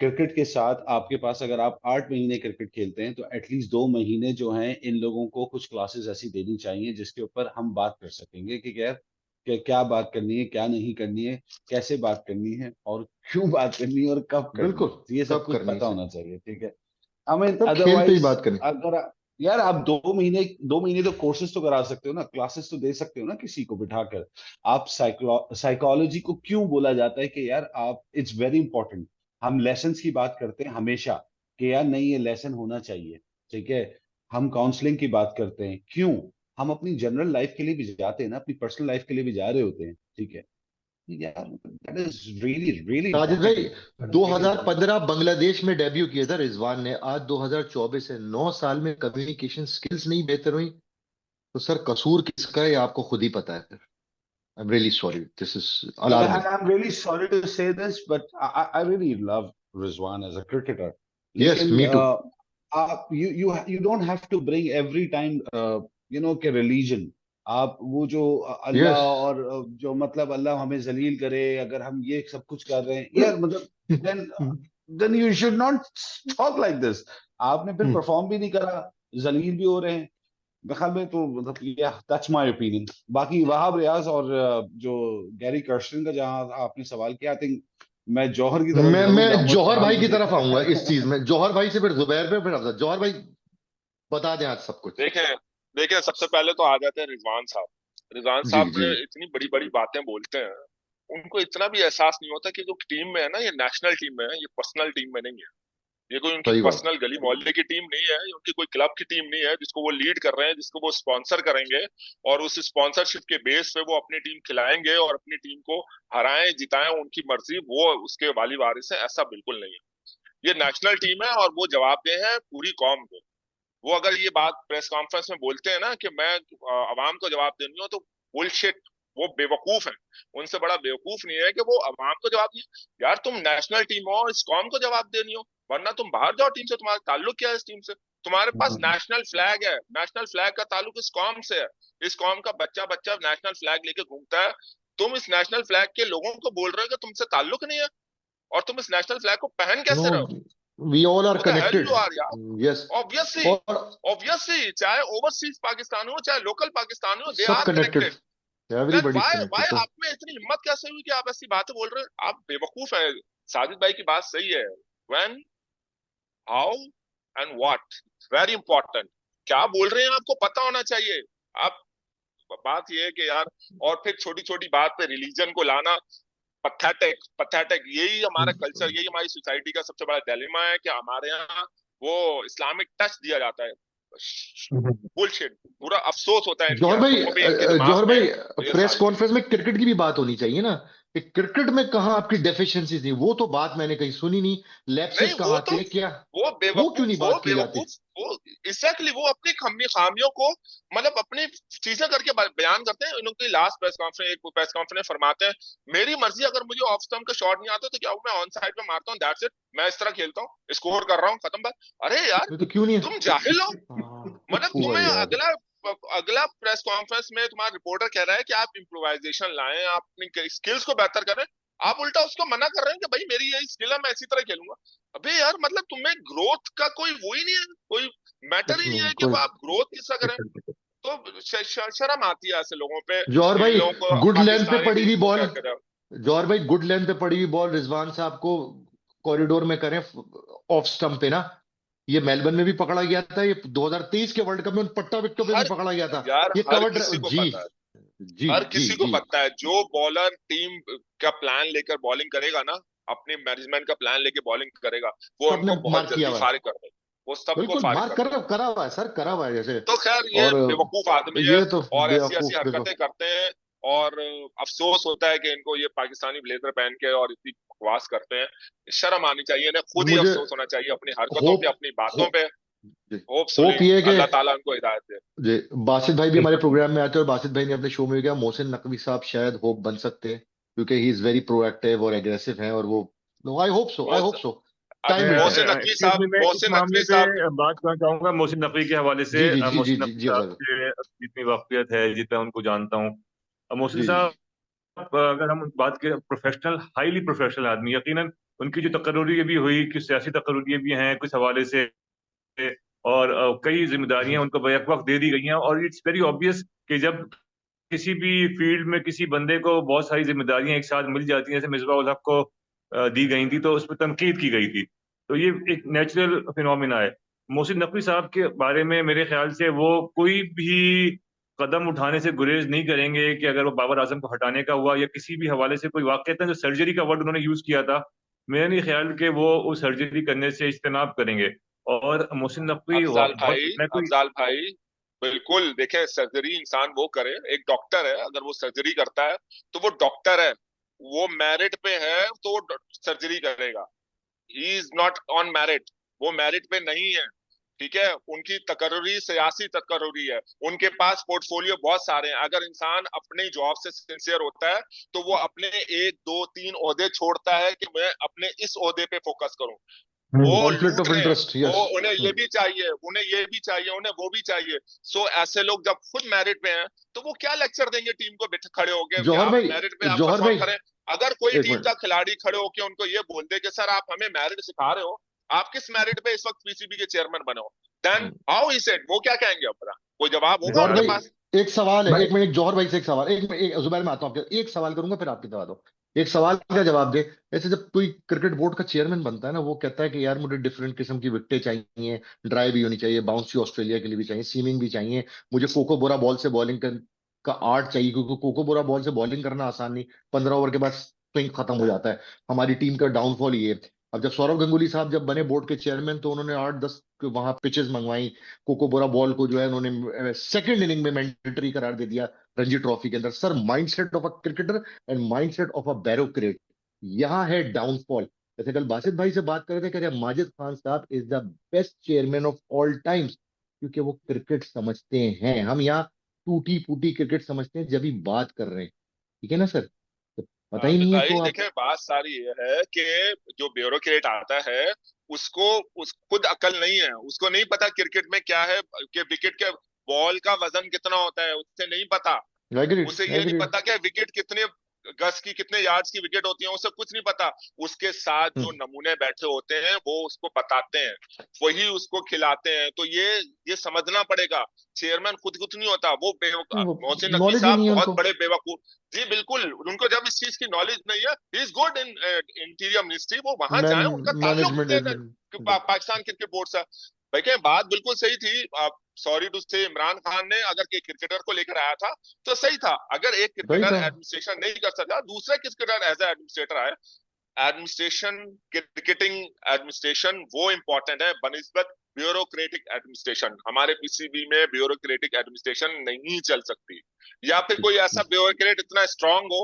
क्रिकेट के साथ आपके पास, अगर आप 8 महीने क्रिकेट खेलते हैं, तो एटलीस्ट 2 महीने जो हैं इन लोगों को कुछ क्लासेस ऐसी देनी चाहिए जिसके ऊपर हम बात कर सकेंगे कि यार कि क्या बात करनी है, क्या नहीं करनी है, कैसे बात करनी है, और क्यों बात करनी है, और कब करनी है, बिल्कुल। तो ये सब कब कुछ करनी पता से, होना चाहिए, ठीक है। आई मीन सब खेल पे ही अदरवाइज, बात करें। अगर यार आप 2 महीने तो कोर्सेज तो करा सकते हो ना, क्लासेस तो दे सकते हो ना किसी को बिठाकर। आप साइकोलॉजी को क्यों बोला जाता है कि यार आप, इट्स वेरी इंपॉर्टेंट, हम लेसन्स की बात करते हैं हमेशा कि यार नहीं, ये लेसन होना चाहिए, ठीक है। हम काउंसलिंग की बात करते हैं, क्यों? हम अपनी जनरल लाइफ के लिए भी जाते हैं ना, अपनी पर्सनल लाइफ के लिए भी जा रहे होते हैं, ठीक है यार, that is really really Sajid भाई, इंपॉर्टेंट, रियली इंपॉर्टेंट। 2015 बांग्लादेश में डेब्यू किया था रिजवान ने, आज 2024 है, 9 साल में कम्युनिकेशन स्किल्स नहीं बेहतर हुई। तो सर कसूर किसका है ये आपको खुद ही पता है। आई am really sorry, this is alarming. I'm really sorry to say this, but I really love Rizwan as a cricketer. Yes लेकिन me too. you don't have to bring every time कि religion, आप वो जो अल्लाह, yes. और जो मतलब अल्लाह हमें जलील करे अगर हम ये सब कुछ कर रहे हैं यार, मतलब then you should not talक like this। आपने फिर परफॉर्म भी नहीं करा, जलील भी हो रहे हैं। मेरे ख्याल में तो मतलब ये, दैट्स माय ओपिनियन। बाकी वहाब रियाज और जो गैरी कर्स्टन का जहां आपने सवाल किया, आई थिंक मैं जौहर की तरफ मैं जरूर जाऊंगा जौहर सवाल भाई की मुझे। तरफ आऊंगा इस चीज में, जौहर भाई से फिर जुबैर पे, फिर अफजल। जौहर भाई बता दें आज सब कुछ। देखें देखें, सबसे पहले तो आ जाते हैं रिजवान साहब। रिजवान जी साहब जी। इतनी बड़ी बड़ी बातें बोलते हैं, उनको इतना भी एहसास नहीं होता कि जो टीम में है ना, ये नेशनल टीम में है, ये पर्सनल टीम में नहीं है। ये कोई उनकी सही बात। पर्सनल गली मोहल्ले की टीम नहीं है, ये उनकी कोई क्लब की टीम नहीं है जिसको वो लीड कर रहे हैं, जिसको वो स्पॉन्सर करेंगे और उस स्पॉन्सरशिप के बेस पे वो अपनी टीम खिलाएंगे और अपनी टीम को हराएं जिताएं, उनकी मर्जी, वो उसके वाली वारिस है, ऐसा बिल्कुल नहीं है। ये नेशनल टीम है और वो जवाबदेह है पूरी कौम को। वो अगर ये बात प्रेस कॉन्फ्रेंस में बोलते हैं ना कि मैं अवाम को जवाब देनी हो, तो बुलशिट, वो बेवकूफ है। उनसे बड़ा बेवकूफ नहीं है कि वो अवाम को जवाब दिए। यार तुम नेशनल टीम हो, इस कौम को जवाब देनी हो, वरना तुम बाहर जाओ टीम से, तुम्हारा ताल्लुक क्या है इस टीम से? तुम्हारे पास नेशनल फ्लैग है, नेशनल फ्लैग का ताल्लुक इस कौम से है, इस कौम का बच्चा बच्चा नेशनल फ्लैग लेके घूमता है। तुम इस नेशनल फ्लैग के लोगों को बोल रहे हो कि तुमसे ताल्लुक नहीं है, और तुम इस नेशनल फ्लैग को पहन कैसे रहे हो? No, we all are Who the hell connected. you are यार? Yes. ऑब्वियसली, और ऑब्वियसली, चाहे ओवरसीज पाकिस्तानी हो चाहे लोकल पाकिस्तानी हो, दे सब are connected, connected. Then everybody why connected. Why तो आप में इतनी हिम्मत कैसे हुई कि आप ऐसी बातें बोल रहे हैं? आप बेवकूफ हैं। साजिद भाई की बात सही है। When, how and what, very important. क्या बोल रहे हैं आपको पता होना चाहिए। आप, बात ये है कि यार, और फिर छोटी छोटी बात पे रिलीजन को लाना, पथेटिक पथेटिक। यही हमारा कल्चर, यही हमारी सोसाइटी का सबसे बड़ा डिलेमा है कि हमारे यहाँ वो इस्लामिक टच दिया जाता है। बुलशिट, पूरा अफसोस होता है जौहर भाई, तुमको भी इनके दिमाग जौहर में भाई, ये प्रेस सारी कॉन्फ्रेंस में क्रिकेट की भी बात होनी चाहिए ना, कि क्रिकेट में कहाँ आपकी डेफिशिएंसी थी, वो तो बात मैंने कहीं सुनी नहीं। नहीं। लैप्सेस वो कहाँ तो थे क्या, वो वो क्यों बेवकूफ, नहीं बात की जाती? वो एग्जैक्टली, वो अपनी खामियों को, मतलब अपनी चीजें करके बयान करते हैं। उनकी लास्ट प्रेस कॉन्फ्रेंस, एक प्रेस कॉन्फ्रेंस फरमाते हैं, मेरी मर्जी, अगर मुझे ऑफ स्टंप का शॉट नहीं आता तो क्या मैं ऑन साइड में मारता हूँ, दैट्स इट, मैं इस तरह खेलता हूँ, स्कोर कर रहा हूँ, खत्म बात। अरे यार तो क्यों नहीं तुम जाहिल हो। मतलब हुआ तुम्हें यार? अगला अगला प्रेस कॉन्फ्रेंस में तुम्हारा रिपोर्टर कह रहा है कि आप इम्प्रोवाइजेशन लाएं, आप अपनी स्किल्स को बेहतर करें, आप उल्टा उसको मना कर रहे हैं कि भाई मेरी यही स्किल है, मैं इसी तरह खेलूंगा। अबे यार, मतलब तुम्हें ग्रोथ का कोई वो ही नहीं है, कोई मैटर कुछ ही नहीं नहीं है कि कोई। वो आप ग्रोथ किस तरह करें। तो शर्म आती है ऐसे लोगों पे, जौहर इन भाई, लोगों को गुड लेंथ पे पाकिस्तानी पड़ी टीम हुई को बॉल, क्या करें। जौहर भाई गुड लेंथ पे पड़ी हुई बॉल रिजवान साहब को कॉरिडोर में करें ऑफ स्टंप पे ना, ये मेलबर्न में भी पकड़ा गया था, ये 2023 के वर्ल्ड कप में उन पट्टा विकेटों पे भी हर, पकड़ा गया था। यार ये हर कवर किसी को जी पता है, जी हर जी किसी को जी। पता है, जो बॉलर टीम का प्लान लेकर बॉलिंग करेगा ना, अपने मैनेजमेंट का प्लान लेके बॉलिंग करेगा, वो सबने उनको बहुत मार्क किया जल्दी हुआ है, फारिग कर देगा, वो सबको बिल्कुल फारिग मार्क कर करा देगा। करा हुआ है सर, करा हुआ है जैसे। तो खैर ये और बेवकूफ आदमी है ये तो और ऐसी ऐसी बेवकूफ हरकतें बेवकूफ। करते हैं। और अफसोस होता है कि इनको ये पाकिस्तानी ब्लेजर पहन के और इतनी बकवास करते हैं। शर्म आनी चाहिए, इन्हें खुद ही मुझे अफसोस होना चाहिए अपनी हरकतों पे, होप अपनी बातों होप पे। होपफुली होप ये है कि अल्लाह ताला उनको हिदायत दे। जी, बासित भाई भी हमारे प्रोग्राम में आते हैं, और बासित भाई ने अपने शो में भी कहा मोहसिन नकवी साहब शायद होप बन सकते हैं, क्योंकि ही इज वेरी प्रोएक्टिव और एग्रेसिव हैं, और वो, I hope so, I hope Mohsin so, time will tell. Mohsin Naqvi excuse साहब, मी, मैं इस मोहसिन मामले नकवी पे साहब। बात करना चाहूंगा मोहसिन नकवी के हवाले से। जी जी जी जी मोहसिन जी नकवी जी साहब अगर से जितनी वाकफियत है, जितना उनको जानता हूँ, मोहसिन जी जी साहब, जी अगर हम बात करें, प्रोफेशनल, हाईली प्रोफेशनल आदमी, यकीनन उनकी जो तकर्रुरी भी हुई, कि सियासी तकर्रुरी भी हैं कुछ हवाले से, और कई जिम्मेदारियां उनको बैक वक्त दे दी गई हैं, और इट्स वेरी ऑब्वियस कि जब किसी भी फील्ड में किसी बंदे को बहुत सारी जिम्मेदारियां एक साथ मिल जाती हैं, जैसे मिसबा उल हक को दी गई थी, तो उस पर तनकीद की गई थी, तो ये एक नेचुरल फिनोमिना है। मोहसिन नकवी साहब के बारे में मेरे ख्याल से वो कोई भी कदम उठाने से गुरेज नहीं करेंगे, कि अगर वो बाबर आजम को हटाने का हुआ या किसी भी हवाले से कोई वाकई जो सर्जरी का वर्ड उन्होंने यूज किया था, मेरा नहीं ख्याल कि वो उस सर्जरी करने से इज्तनाब करेंगे। और मोहसिन नकवी अफजाल बहुत, भाई, मैं कोई, अफजाल भाई, बिल्कुल देखे, सर्जरी इंसान वो करे, एक डॉक्टर है, अगर वो सर्जरी करता है तो वो डॉक्टर है, वो मेरिट पे है तो वो सर्जरी करेगा। He is not on merit, वो मेरिट पे नहीं है, ठीक है। उनकी तकर्री सियासी तकर्री है, उनके पास पोर्टफोलियो बहुत सारे हैं। अगर इंसान अपनी जॉब से सिंसियर होता है तो वो अपने 1 2 3 ओहदे छोड़ता है कि मैं अपने इस ओहदे पे फोकस करूं। वो कॉन्फ्लिक्ट लूट ऑफ रहे हैं, इंटरेस्ट, वो यस। उन्हें ये भी चाहिए, उन्हें ये भी चाहिए, उन्हें वो भी चाहिए। सो ऐसे लोग जब खुद मेरिट पे हैं तो वो क्या लेक्चर देंगे टीम को खड़े होके कि जौहर आप भाई, मेरिट पे आप जौहर परफॉर्म भाई करें। अगर कोई एक टीम मिनट, का खिलाड़ी खड़े होके उनको ये बोल दे कि सर आप हमें मेरिट सिखा रहे हो, आप किस मेरिट पे इस वक्त पीसीबी के चेयरमैन बने हो, देन हाउ ही सेड, वो क्या कहेंगे अपना, कोई जवाब होगा जौहर उनके भाई पास? एक सवाल है, मैं एक मिनट, जौहर भाई से एक सवाल, जुबैर में आता हूँ आपके, एक सवाल करूंगा फिर आपकी दवा दो, एक सवाल का जवाब दे। ऐसे जब कोई क्रिकेट बोर्ड का चेयरमैन बनता है ना, वो कहता है कि यार मुझे डिफरेंट किस्म की विकेटें चाहिए, ड्राइव भी होनी चाहिए, बाउंसी ऑस्ट्रेलिया के लिए भी चाहिए, सीमिंग भी चाहिए, मुझे कोको बोरा बॉल से बॉलिंग का आर्ट चाहिए, क्योंकि कोको बोरा बॉल से बॉलिंग करना आसान नहीं, 15 ओवर के बाद स्विंग खत्म हो जाता है, हमारी टीम का डाउनफॉल ये है। अब जब सौरव गंगुली साहब जब बने बोर्ड के चेयरमैन तो उन्होंने 8-10 वहां पिचेस मंगवाई। कोको बोरा बॉल को जो है उन्होंने सेकंड इनिंग में मैंडेटरी करार दे दिया रणजी ट्रॉफी के अंदर। Sir, mindset of a cricketer and mindset of a bureaucrat, यहाँ है डाउनफॉल। जैसे कल बासित भाई से बात कर रहे थे, कह रहे माजिद खान साहब is the best chairman of all times, क्योंकि वो क्रिकेट समझते हैं। हम यहाँ टूटी फूटी क्रिकेट समझते हैं जब भी बात कर रहे हैं। ठीक है ना सर? तो पता ही आबिद नहीं है भाई तो आप। देखे, बात सारी ये है कि जो ब्यूरोक्रेट आता है उसको उस खुद अकल नहीं है, उसको नहीं पता क्रिकेट में क्या है कि विकेट के बॉल का वजन कितना होता है, उसे नहीं पता। एग्रीड, उसे ये नहीं एग्रीड। पता कि विकेट कितने गज की, कितने यार्ड्स की विकेट होती है, उसे कुछ नहीं पता। उसके साथ जो नमूने बैठे होते हैं वो उसको बताते हैं, वही उसको खिलाते हैं। तो ये समझना पड़ेगा, चेयरमैन खुद कुछ नहीं होता। वो मोहसिन नकवी नॉलेज ही साहब नहीं है बहुत उनको। बड़े बेवकूफ। जी बिल्कुल, उनको जब इस चीज की नॉलेज नहीं है, he is good in interior ministry, वो वहां जाए, उनका ताल्लुक मैनेजमेंट। पाकिस्तान क्रिकेट बोर्ड से। भाई क्या बात बिल्कुल सही थी। सॉरी टू से, इमरान खान ने अगर एक क्रिकेटर को लेकर आया था तो सही था। अगर एक सही क्रिकेटर था। एडमिनिस्ट्रेशन नहीं कर सकता, दूसरा क्रिकेटर एज ए एडमिनिस्ट्रेटर आए। एडमिनिस्ट्रेशन, क्रिकेटिंग एडमिनिस्ट्रेशन वो इंपॉर्टेंट है बनिस्बत ब्यूरोक्रेटिक एडमिनिस्ट्रेशन। हमारे पीसीबी में ब्यूरोक्रेटिक एडमिनिस्ट्रेशन नहीं चल सकती। या फिर कोई ऐसा ब्यूरोक्रेट इतना स्ट्रांग हो,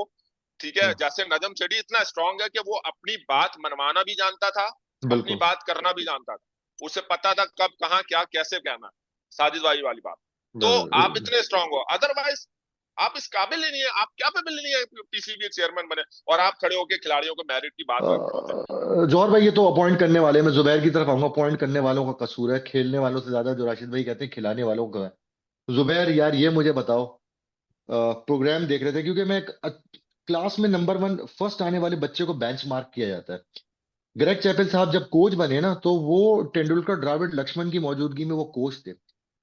ठीक है, जैसे नजम चढ़ी इतना स्ट्रांग है कि वो अपनी बात मनवाना भी जानता था, अपनी बिल्कुल। बात करना भी जानता था, उसे पता था कब कहाँ क्या कैसे कहना है, साजिदबाजी वाली बात। तो आप इतने स्ट्रांग हो, अदरवाइज आप इस काबिल ही नहीं है, आप क्या काबिल नहीं है पीसीबी चेयरमैन बने, और आप खड़े होकर खिलाड़ियों को मेरिट की बात कर रहे होते हैं। जौहर भाई, ये तो अपॉइंट करने वाले, मैं जुबैर की तरफ आऊंगा। अपॉइंट करने वालों का कसूर है, खेलने वालों से ज्यादा जो राशिद भाई कहते हैं खिलाने वालों का है। जुबैर यार, ये मुझे बताओ, प्रोग्राम देख रहे थे क्योंकि मैं क्लास में नंबर 1 फर्स्ट आने वाले बच्चे को बेंच मार्क किया जाता है। ग्रेग चैपल साहब जब कोच बने ना, तो वो तेंदुलकर, द्रविड़, लक्ष्मण की मौजूदगी में वो कोच थे।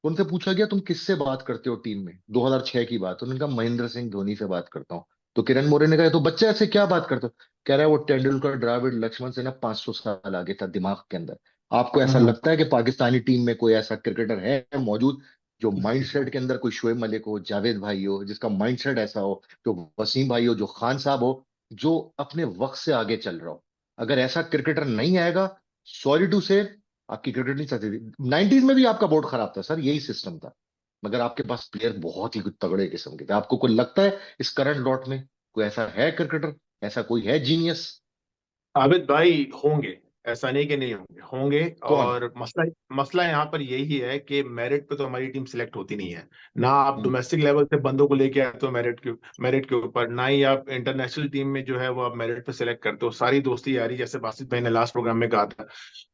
उनसे पूछा गया तुम किससे बात करते हो टीम में, 2006 की बात। उन्होंने कहा महेंद्र सिंह धोनी से बात करता हूँ। तो किरण मोरे ने कहा तो बच्चे ऐसे क्या बात करते हो? कह रहा है वो तेंदुलकर, द्रविड़, लक्ष्मण से ना 500 साल आगे था दिमाग के अंदर। आपको ऐसा लगता है कि पाकिस्तानी टीम में कोई ऐसा क्रिकेटर है मौजूद जो माइंडसेट के अंदर, कोई शोएब मलिक हो, जावेद भाई हो, जिसका माइंडसेट ऐसा हो, जो वसीम भाई हो, जो खान साहब हो, जो अपने वक्त से आगे चल रहा हो? अगर ऐसा क्रिकेटर नहीं आएगा, सॉरी टू से, आपकी क्रिकेट नहीं चलती थी। 90s में भी आपका बोर्ड खराब था सर, यही सिस्टम था। मगर आपके पास प्लेयर बहुत ही तगड़े किस्म के थे। आपको कोई लगता है इस करंट लॉट में कोई ऐसा है क्रिकेटर, ऐसा कोई है जीनियस? आबिद भाई होंगे, ऐसा नहीं कि नहीं होंगे, होंगे। कौन? और मसला मसला यहाँ पर यही है कि मेरिट पे तो हमारी टीम सिलेक्ट होती नहीं है। ना आप हम्म, डोमेस्टिक लेवल से बंदों को लेके आते हो मेरिट के ऊपर, ना ही आप इंटरनेशनल टीम में जो है वो आप मेरिट पे सिलेक्ट करते हो। सारी दोस्ती यारी, जैसे बासित भाई ने लास्ट प्रोग्राम में कहा था।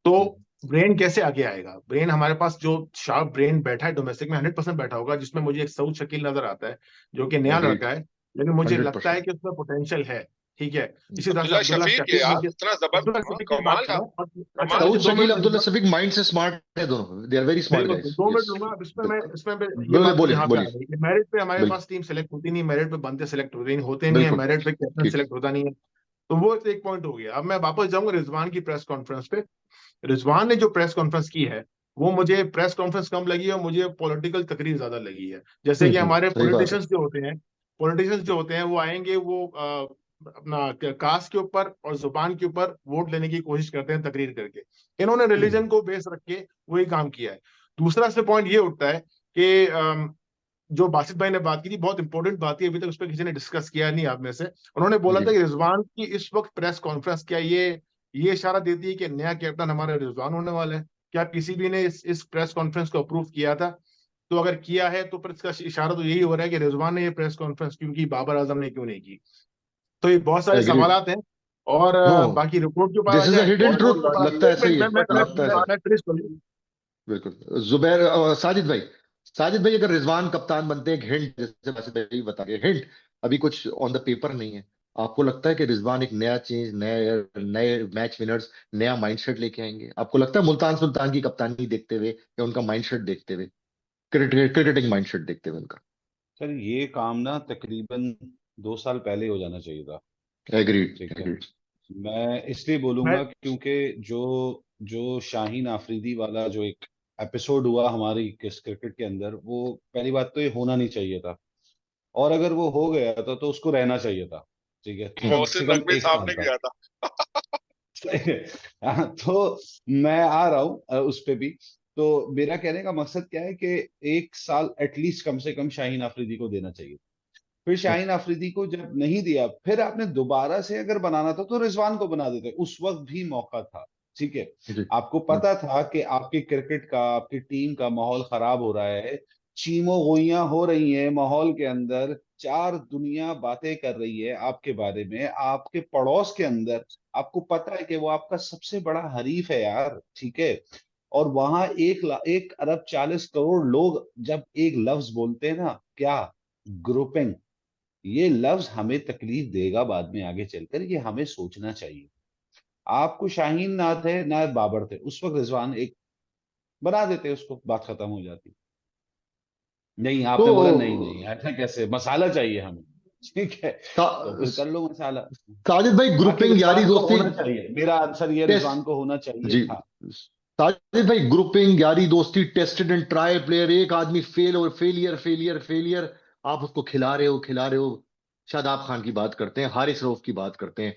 तो हम्म, ब्रेन कैसे आगे आएगा? ब्रेन हमारे पास जो शार्प ब्रेन बैठा है डोमेस्टिक में 100% बैठा होगा, जिसमें मुझे एक सऊद शकील नजर आता है जो कि नया एग्रीड। लड़का है, लेकिन मुझे लगता है 100%। कि उसमें पोटेंशियल है। ठीक है। इसी तरह से अब्दुल्ला अब्दुल्ला शफीक शफीक, यार, मुझे इतना अब्दुल्ला जबरदस्त, शफीक की बात कमाल कर का, रहा हूँ। अच्छा, कमाल मुझे सऊद का। 2 मिनट शकील, दे अब्दुल्ला दीजिए। शफीक माइंड से स्मार्ट है दोनों, दे आर वेरी स्मार्ट बिल्कुल, गाइस। 2 मिनट यस, लूंगा। अब बिल्कुल। ये बोले बात मुझे बोलिए, यहाँ पे आ बोलिए। रही है कि मेरिट पे हमारे बिल्कुल, पास टीम सेलेक्ट होती नहीं, मेरिट पे बंदे सेलेक्ट होते नहीं है, बिल्कुल। मेरिट पे कैप्टन ठीक। सेलेक्ट होता नहीं है। तो वो तो एक पॉइंट हो गया। अब मैं वापस जाऊंगा रिजवान की प्रेस कॉन्फ्रेंस पे। रिजवान ने जो प्रेस कॉन्फ्रेंस की है, वो मुझे प्रेस कॉन्फ्रेंस कम लगी और मुझे पॉलिटिकल तकरीर ज्यादा लगी है। जैसे कि हमारे सही बात है। पॉलिटिशियंस जो होते हैं वो आएंगे, वो अपना कास्ट के ऊपर और जुबान के ऊपर वोट लेने की कोशिश करते हैं तकरीर करके। इन्होंने रिलीजन को बेस रख के वही काम किया है। दूसरा से पॉइंट ये उठता है कि जो बासित भाई ने बात की थी, बहुत इंपॉर्टेंट बात है, अभी तक उस पर किसी ने डिस्कस किया नहीं आप में से। उन्होंने बोला जी। था कि रिजवान की इस वक्त प्रेस कॉन्फ्रेंस, क्या ये इशारा देती है कि नया कैप्टन हमारा रिजवान होने वाला है? क्या पीसीबी ने इस प्रेस कॉन्फ्रेंस को अप्रूव किया था? तो अगर किया है तो फिर इसका इशारा तो यही हो रहा है कि रिजवान ने ये प्रेस कॉन्फ्रेंस क्यों की, बाबर आजम ने क्यों नहीं की? तो ये बहुत सारे एग्रीड। सवालात हैं। और नो, बाकी रिपोर्ट के ऊपर आ दिस इज अ जाए, हिडन बॉलीवुड के ट्रुथ, ऊपर आ लगता जाए। है एक ऐसा ही मिनट, है, लगता है ऐसा है। मैं फिनिश कर लूं। बिल्कुल। जुबैर, साजिद भाई, साजिद भाई, अगर रिजवान कप्तान बनते हैं, एक हिंट, जैसे वैसे भाई बता रहे हिंट, अभी कुछ ऑन द पेपर नहीं है। आपको लगता है कि रिजवान एक नया चेंज, नए नए मैच विनर्स, नया माइंडसेट लेके आएंगे? आपको लगता है मुल्तान सुल्तान की कप्तानी देखते हुए या उनका माइंडसेट देखते हुए, क्रिकेटिंग माइंडसेट देखते हुए उनका? सर ये काम ना तकरीबन 2 साल पहले हो जाना चाहिए था। एग्रीड, ठीक है। एग्रीड। मैं इसलिए मैं बोलूंगा क्योंकि जो जो शाहीन आफरीदी वाला जो एक एपिसोड हुआ हमारी क्रिकेट के अंदर, वो पहली बात तो ये होना नहीं चाहिए था। और अगर वो हो गया था तो उसको रहना चाहिए था। ठीक है, कम से मोहसिन कम नकवी एक साहब साल ने का। किया था। हाँ, तो मैं आ रहा हूँ उस पे भी। तो मेरा कहने का मकसद क्या है कि एक साल एटलीस्ट कम से कम शाहीन अफरीदी को देना चाहिए। फिर शाहीन अफरीदी को जब नहीं दिया, फिर आपने दोबारा से अगर बनाना था तो रिजवान को बना देते, उस वक्त भी मौका था। ठीक है, जी। आपको पता था कि आपकी क्रिकेट का, आपकी टीम का माहौल खराब हो रहा है, चीमो गोइयां हो रही हैं माहौल के अंदर, चार दुनिया बातें कर रही है आपके बारे में, आपके पड़ोस के अंदर। आपको पता है कि वो आपका सबसे बड़ा हरीफ है यार, ठीक है। और वहां 1 अरब 40 करोड़ लोग जब एक लफ्ज बोलते हैं ना, क्या, ग्रुपिंग, ये लफ्ज हमें तकलीफ देगा बाद में आगे चलकर, ये हमें सोचना चाहिए। आपको शाहीन ना थे ना बाबर थे उस वक्त, रिजवान एक बना देते, उसको बात खत्म हो जाती। नहीं, तो आपने बोला नहीं नहीं ऐसा कैसे, मसाला चाहिए हमें। ठीक है, तो फिर कर लो मसाला। साजिद भाई, बाकी ग्रुपिंग यारी रिजवान को दोस्ती होना चाहिए, मेरा आंसर ये, रिजवान टेस्ट। को होना चाहिए जी। था। साजिद भाई, ग्रुपिंग यारी दोस्ती, टेस्टेड एंड ट्राई प्लेयर, एक आदमी फेल और फेलियर फेलियर फेलियर, आप उसको खिला रहे हो। शादाब खान की बात करते हैं, हारिस रऊफ की बात करते हैं।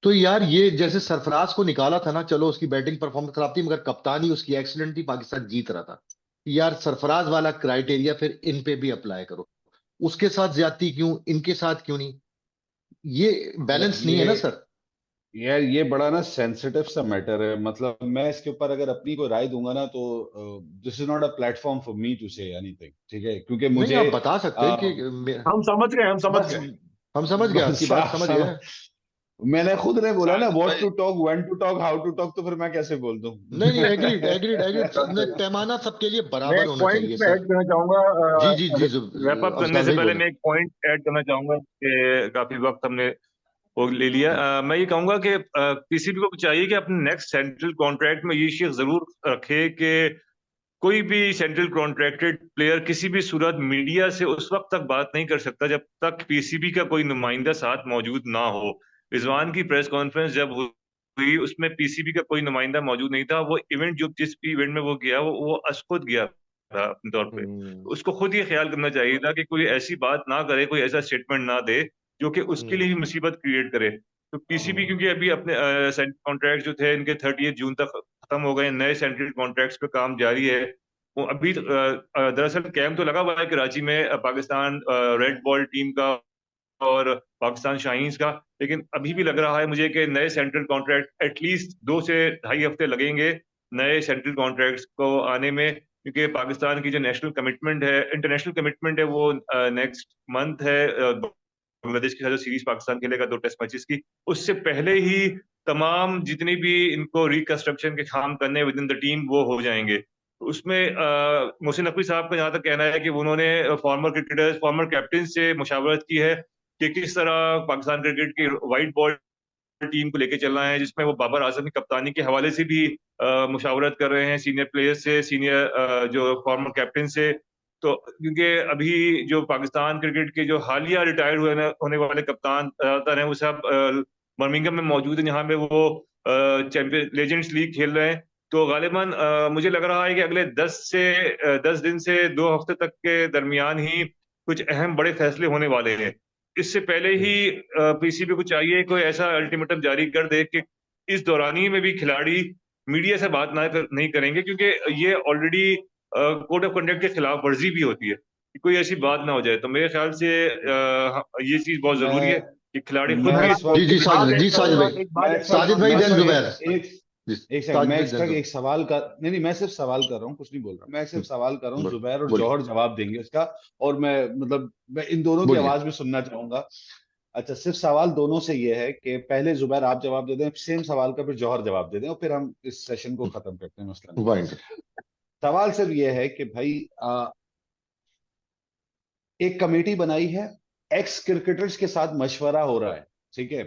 तो यार ये जैसे सरफराज को निकाला था ना, चलो उसकी बैटिंग परफॉर्मेंस खराब थी मगर कप्तानी उसकी एक्सीलेंट थी, पाकिस्तान जीत रहा था। यार सरफराज वाला क्राइटेरिया फिर इन पे भी अप्लाई करो। उसके साथ ज्यादती क्यों, इनके साथ क्यों नहीं? ये यार बैलेंस नहीं है ना सर। ये बड़ा ना सेंसिटिव सा मैटर है। मतलब मैं इसके ऊपर अगर अपनी कोई राय दूंगा ना, तो this is not a platform for me to say anything, ठीक है, क्योंकि नहीं, मुझे आप बता सकते हैं कि हम समझ गए, हम समझ बस गए। हम समझ गए, आपकी बस बात समझ गए। मैंने खुद ने बोला ना, साजिद व्हाट भाई, to talk, when to talk, how to talk, तो फिर मैं कैसे बोल दूं। नहीं नहीं, एग्रीड एग्रीड एग्रीड, पैमाना सबके लिए मैं बराबर एक होना पॉइंट चाहिए में सर। ऐड करना चाहूंगा, जी जी जी, रैप अप करने अफसान से भाई पहले बोले। मैं एक पॉइंट ऐड करना चाहूंगा कि काफी वक्त हमने वो ले लिया। मैं ये कहूंगा कि किसी भी को चाहिए कि अपने नेक्स्ट सेंट्रल कॉन्ट्रैक्ट में ये चीज जरूर रखे कि कोई भी सेंट्रल कॉन्ट्रैक्टेड प्लेयर किसी भी सूरत मीडिया से उस वक्त तक बात नहीं कर सकता जब तक पीसीबी का कोई नुमाइंदा साथ मौजूद ना हो। रिजवान की प्रेस कॉन्फ्रेंस जब हुई उसमें पीसीबी का कोई नुमाइंदा मौजूद नहीं था। वो इवेंट जो जिस भी इवेंट में वो गया वो खुद गया था अपने तौर पे। हम्म। उसको खुद ये ख्याल करना चाहिए था कि कोई ऐसी बात ना करे, कोई ऐसा स्टेटमेंट ना दे जो कि उसके हम्म। लिए ही मुसीबत क्रिएट करे। तो पीसीबी हम्म। क्योंकि अभी अपने सेंट्रल कॉन्ट्रैक्ट जो थे इनके 30 जून तक खत्म हो गए, नए सेंट्रल कॉन्ट्रैक्ट्स पे काम जारी है। वो अभी दरअसल कैंप तो लगा हुआ है कराची में पाकिस्तान रेड बॉल टीम का और पाकिस्तान शाहीन्स का, लेकिन अभी भी लग रहा है मुझे कि नए सेंट्रल कॉन्ट्रैक्ट एटलीस्ट 2 से ढाई हफ्ते लगेंगे नए सेंट्रल कॉन्ट्रैक्ट्स को आने में, क्योंकि पाकिस्तान की जो नेशनल कमिटमेंट है, इंटरनेशनल कमिटमेंट है, वो नेक्स्ट मंथ है। बांग्लादेश के साथ जो सीरीज पाकिस्तान खेलेगा 2 टेस्ट मैचेस की, उससे पहले ही तमाम जितनी भी इनको रिकंस्ट्रक्शन के काम करने विद इन द टीम वो हो जाएंगे। उसमें मोहसिन नकवी साहब का जहाँ तक कहना है कि उन्होंने फॉर्मर क्रिकेटर्स, फॉर्मर कैप्टन से मुशावरत की है कि किस तरह पाकिस्तान क्रिकेट की वाइट बॉल टीम को लेके चलना है, जिसमें वो बाबर आजम की कप्तानी के हवाले से भी मुशावरत कर रहे हैं सीनियर प्लेयर से, सीनियर जो फॉर्मर कैप्टन से। तो क्योंकि अभी जो पाकिस्तान क्रिकेट के जो हालिया रिटायर होने वाले कप्तान ज्यादातर हैं वो सब बर्मिंघम में मौजूद है, जहाँ पे वो चैंपियन लेजेंड्स लीग खेल रहे हैं। तो गालिबन मुझे लग रहा है कि अगले 10 दिन से 2 हफ्ते तक के दरमियान ही कुछ अहम बड़े फैसले होने वाले हैं। इससे पहले ही पीसीबी को चाहिए कोई ऐसा अल्टीमेटम जारी कर दे कि इस दौरानी में भी खिलाड़ी मीडिया से बात नहीं करेंगे, क्योंकि ये ऑलरेडी कोड ऑफ कंडक्ट के खिलाफ वर्जी भी होती है कि कोई ऐसी बात ना हो जाए। तो मेरे ख्याल से ये चीज बहुत जरूरी है मैं कि खिलाड़ी खुद मैं भी। इस जी वक्त जी, एक बात साजिद ऐड जी, साजिद करूंगा, भाई। एक बात मैं ऐड इस वक्त साजिद करूंगा भाई, मैं देन सिर्फ जुबैर। एक जी, एक सेकंड, साजिद मैं भाई, इस देन तक जुबैर। एक सवाल कर, नहीं नहीं, मैं सिर्फ सवाल कर रहा हूँ, कुछ नहीं बोल रहा, मैं सिर्फ सवाल कर रहा हूँ, जुबैर और बोलिए जौहर जवाब देंगे इसका। और मैं मतलब मैं इन दोनों की बोलिए। आवाज भी सुनना चाहूंगा। अच्छा, सिर्फ सवाल दोनों से ये है कि पहले जुबैर आप जवाब दे दें सेम सवाल का, फिर जौहर जवाब दे दें, और फिर हम इस सेशन को खत्म करते हैं, मसला नहीं। वाइन। सवाल सिर्फ ये है कि भाई एक कमेटी बनाई है, एक्स क्रिकेटर्स के साथ मशवरा हो रहा है, ठीक है।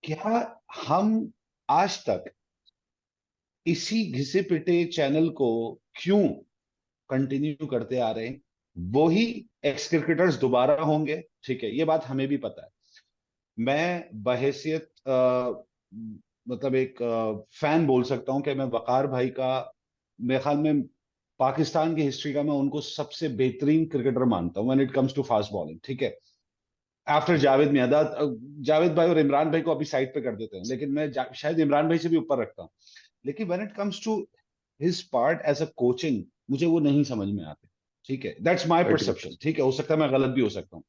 क्या हम आज तक इसी घिसे पिटे चैनल को क्यों कंटिन्यू करते आ रहे हैं? वो ही एक्स क्रिकेटर्स दोबारा होंगे, ठीक है, ये बात हमें भी पता है। मैं बहैसियत मतलब एक फैन बोल सकता हूं कि मैं वकार भाई का, मेरे ख्याल में पाकिस्तान की हिस्ट्री का मैं उनको सबसे बेहतरीन क्रिकेटर मानता हूं when it comes to fast bowling, ठीक है। आफ्टर जावेद मियांदाद, जावेद भाई और इमरान भाई को अभी साइड पे कर देते हैं, लेकिन मैं शायद इमरान भाई से भी ऊपर रखता हूँ। लेकिन when it comes to his part as a coaching, मुझे वो नहीं समझ में आते। ठीक है, दैट्स माय एग्री। परसेप्शन। ठीक है, हो सकता है मैं गलत भी हो सकता हूँ।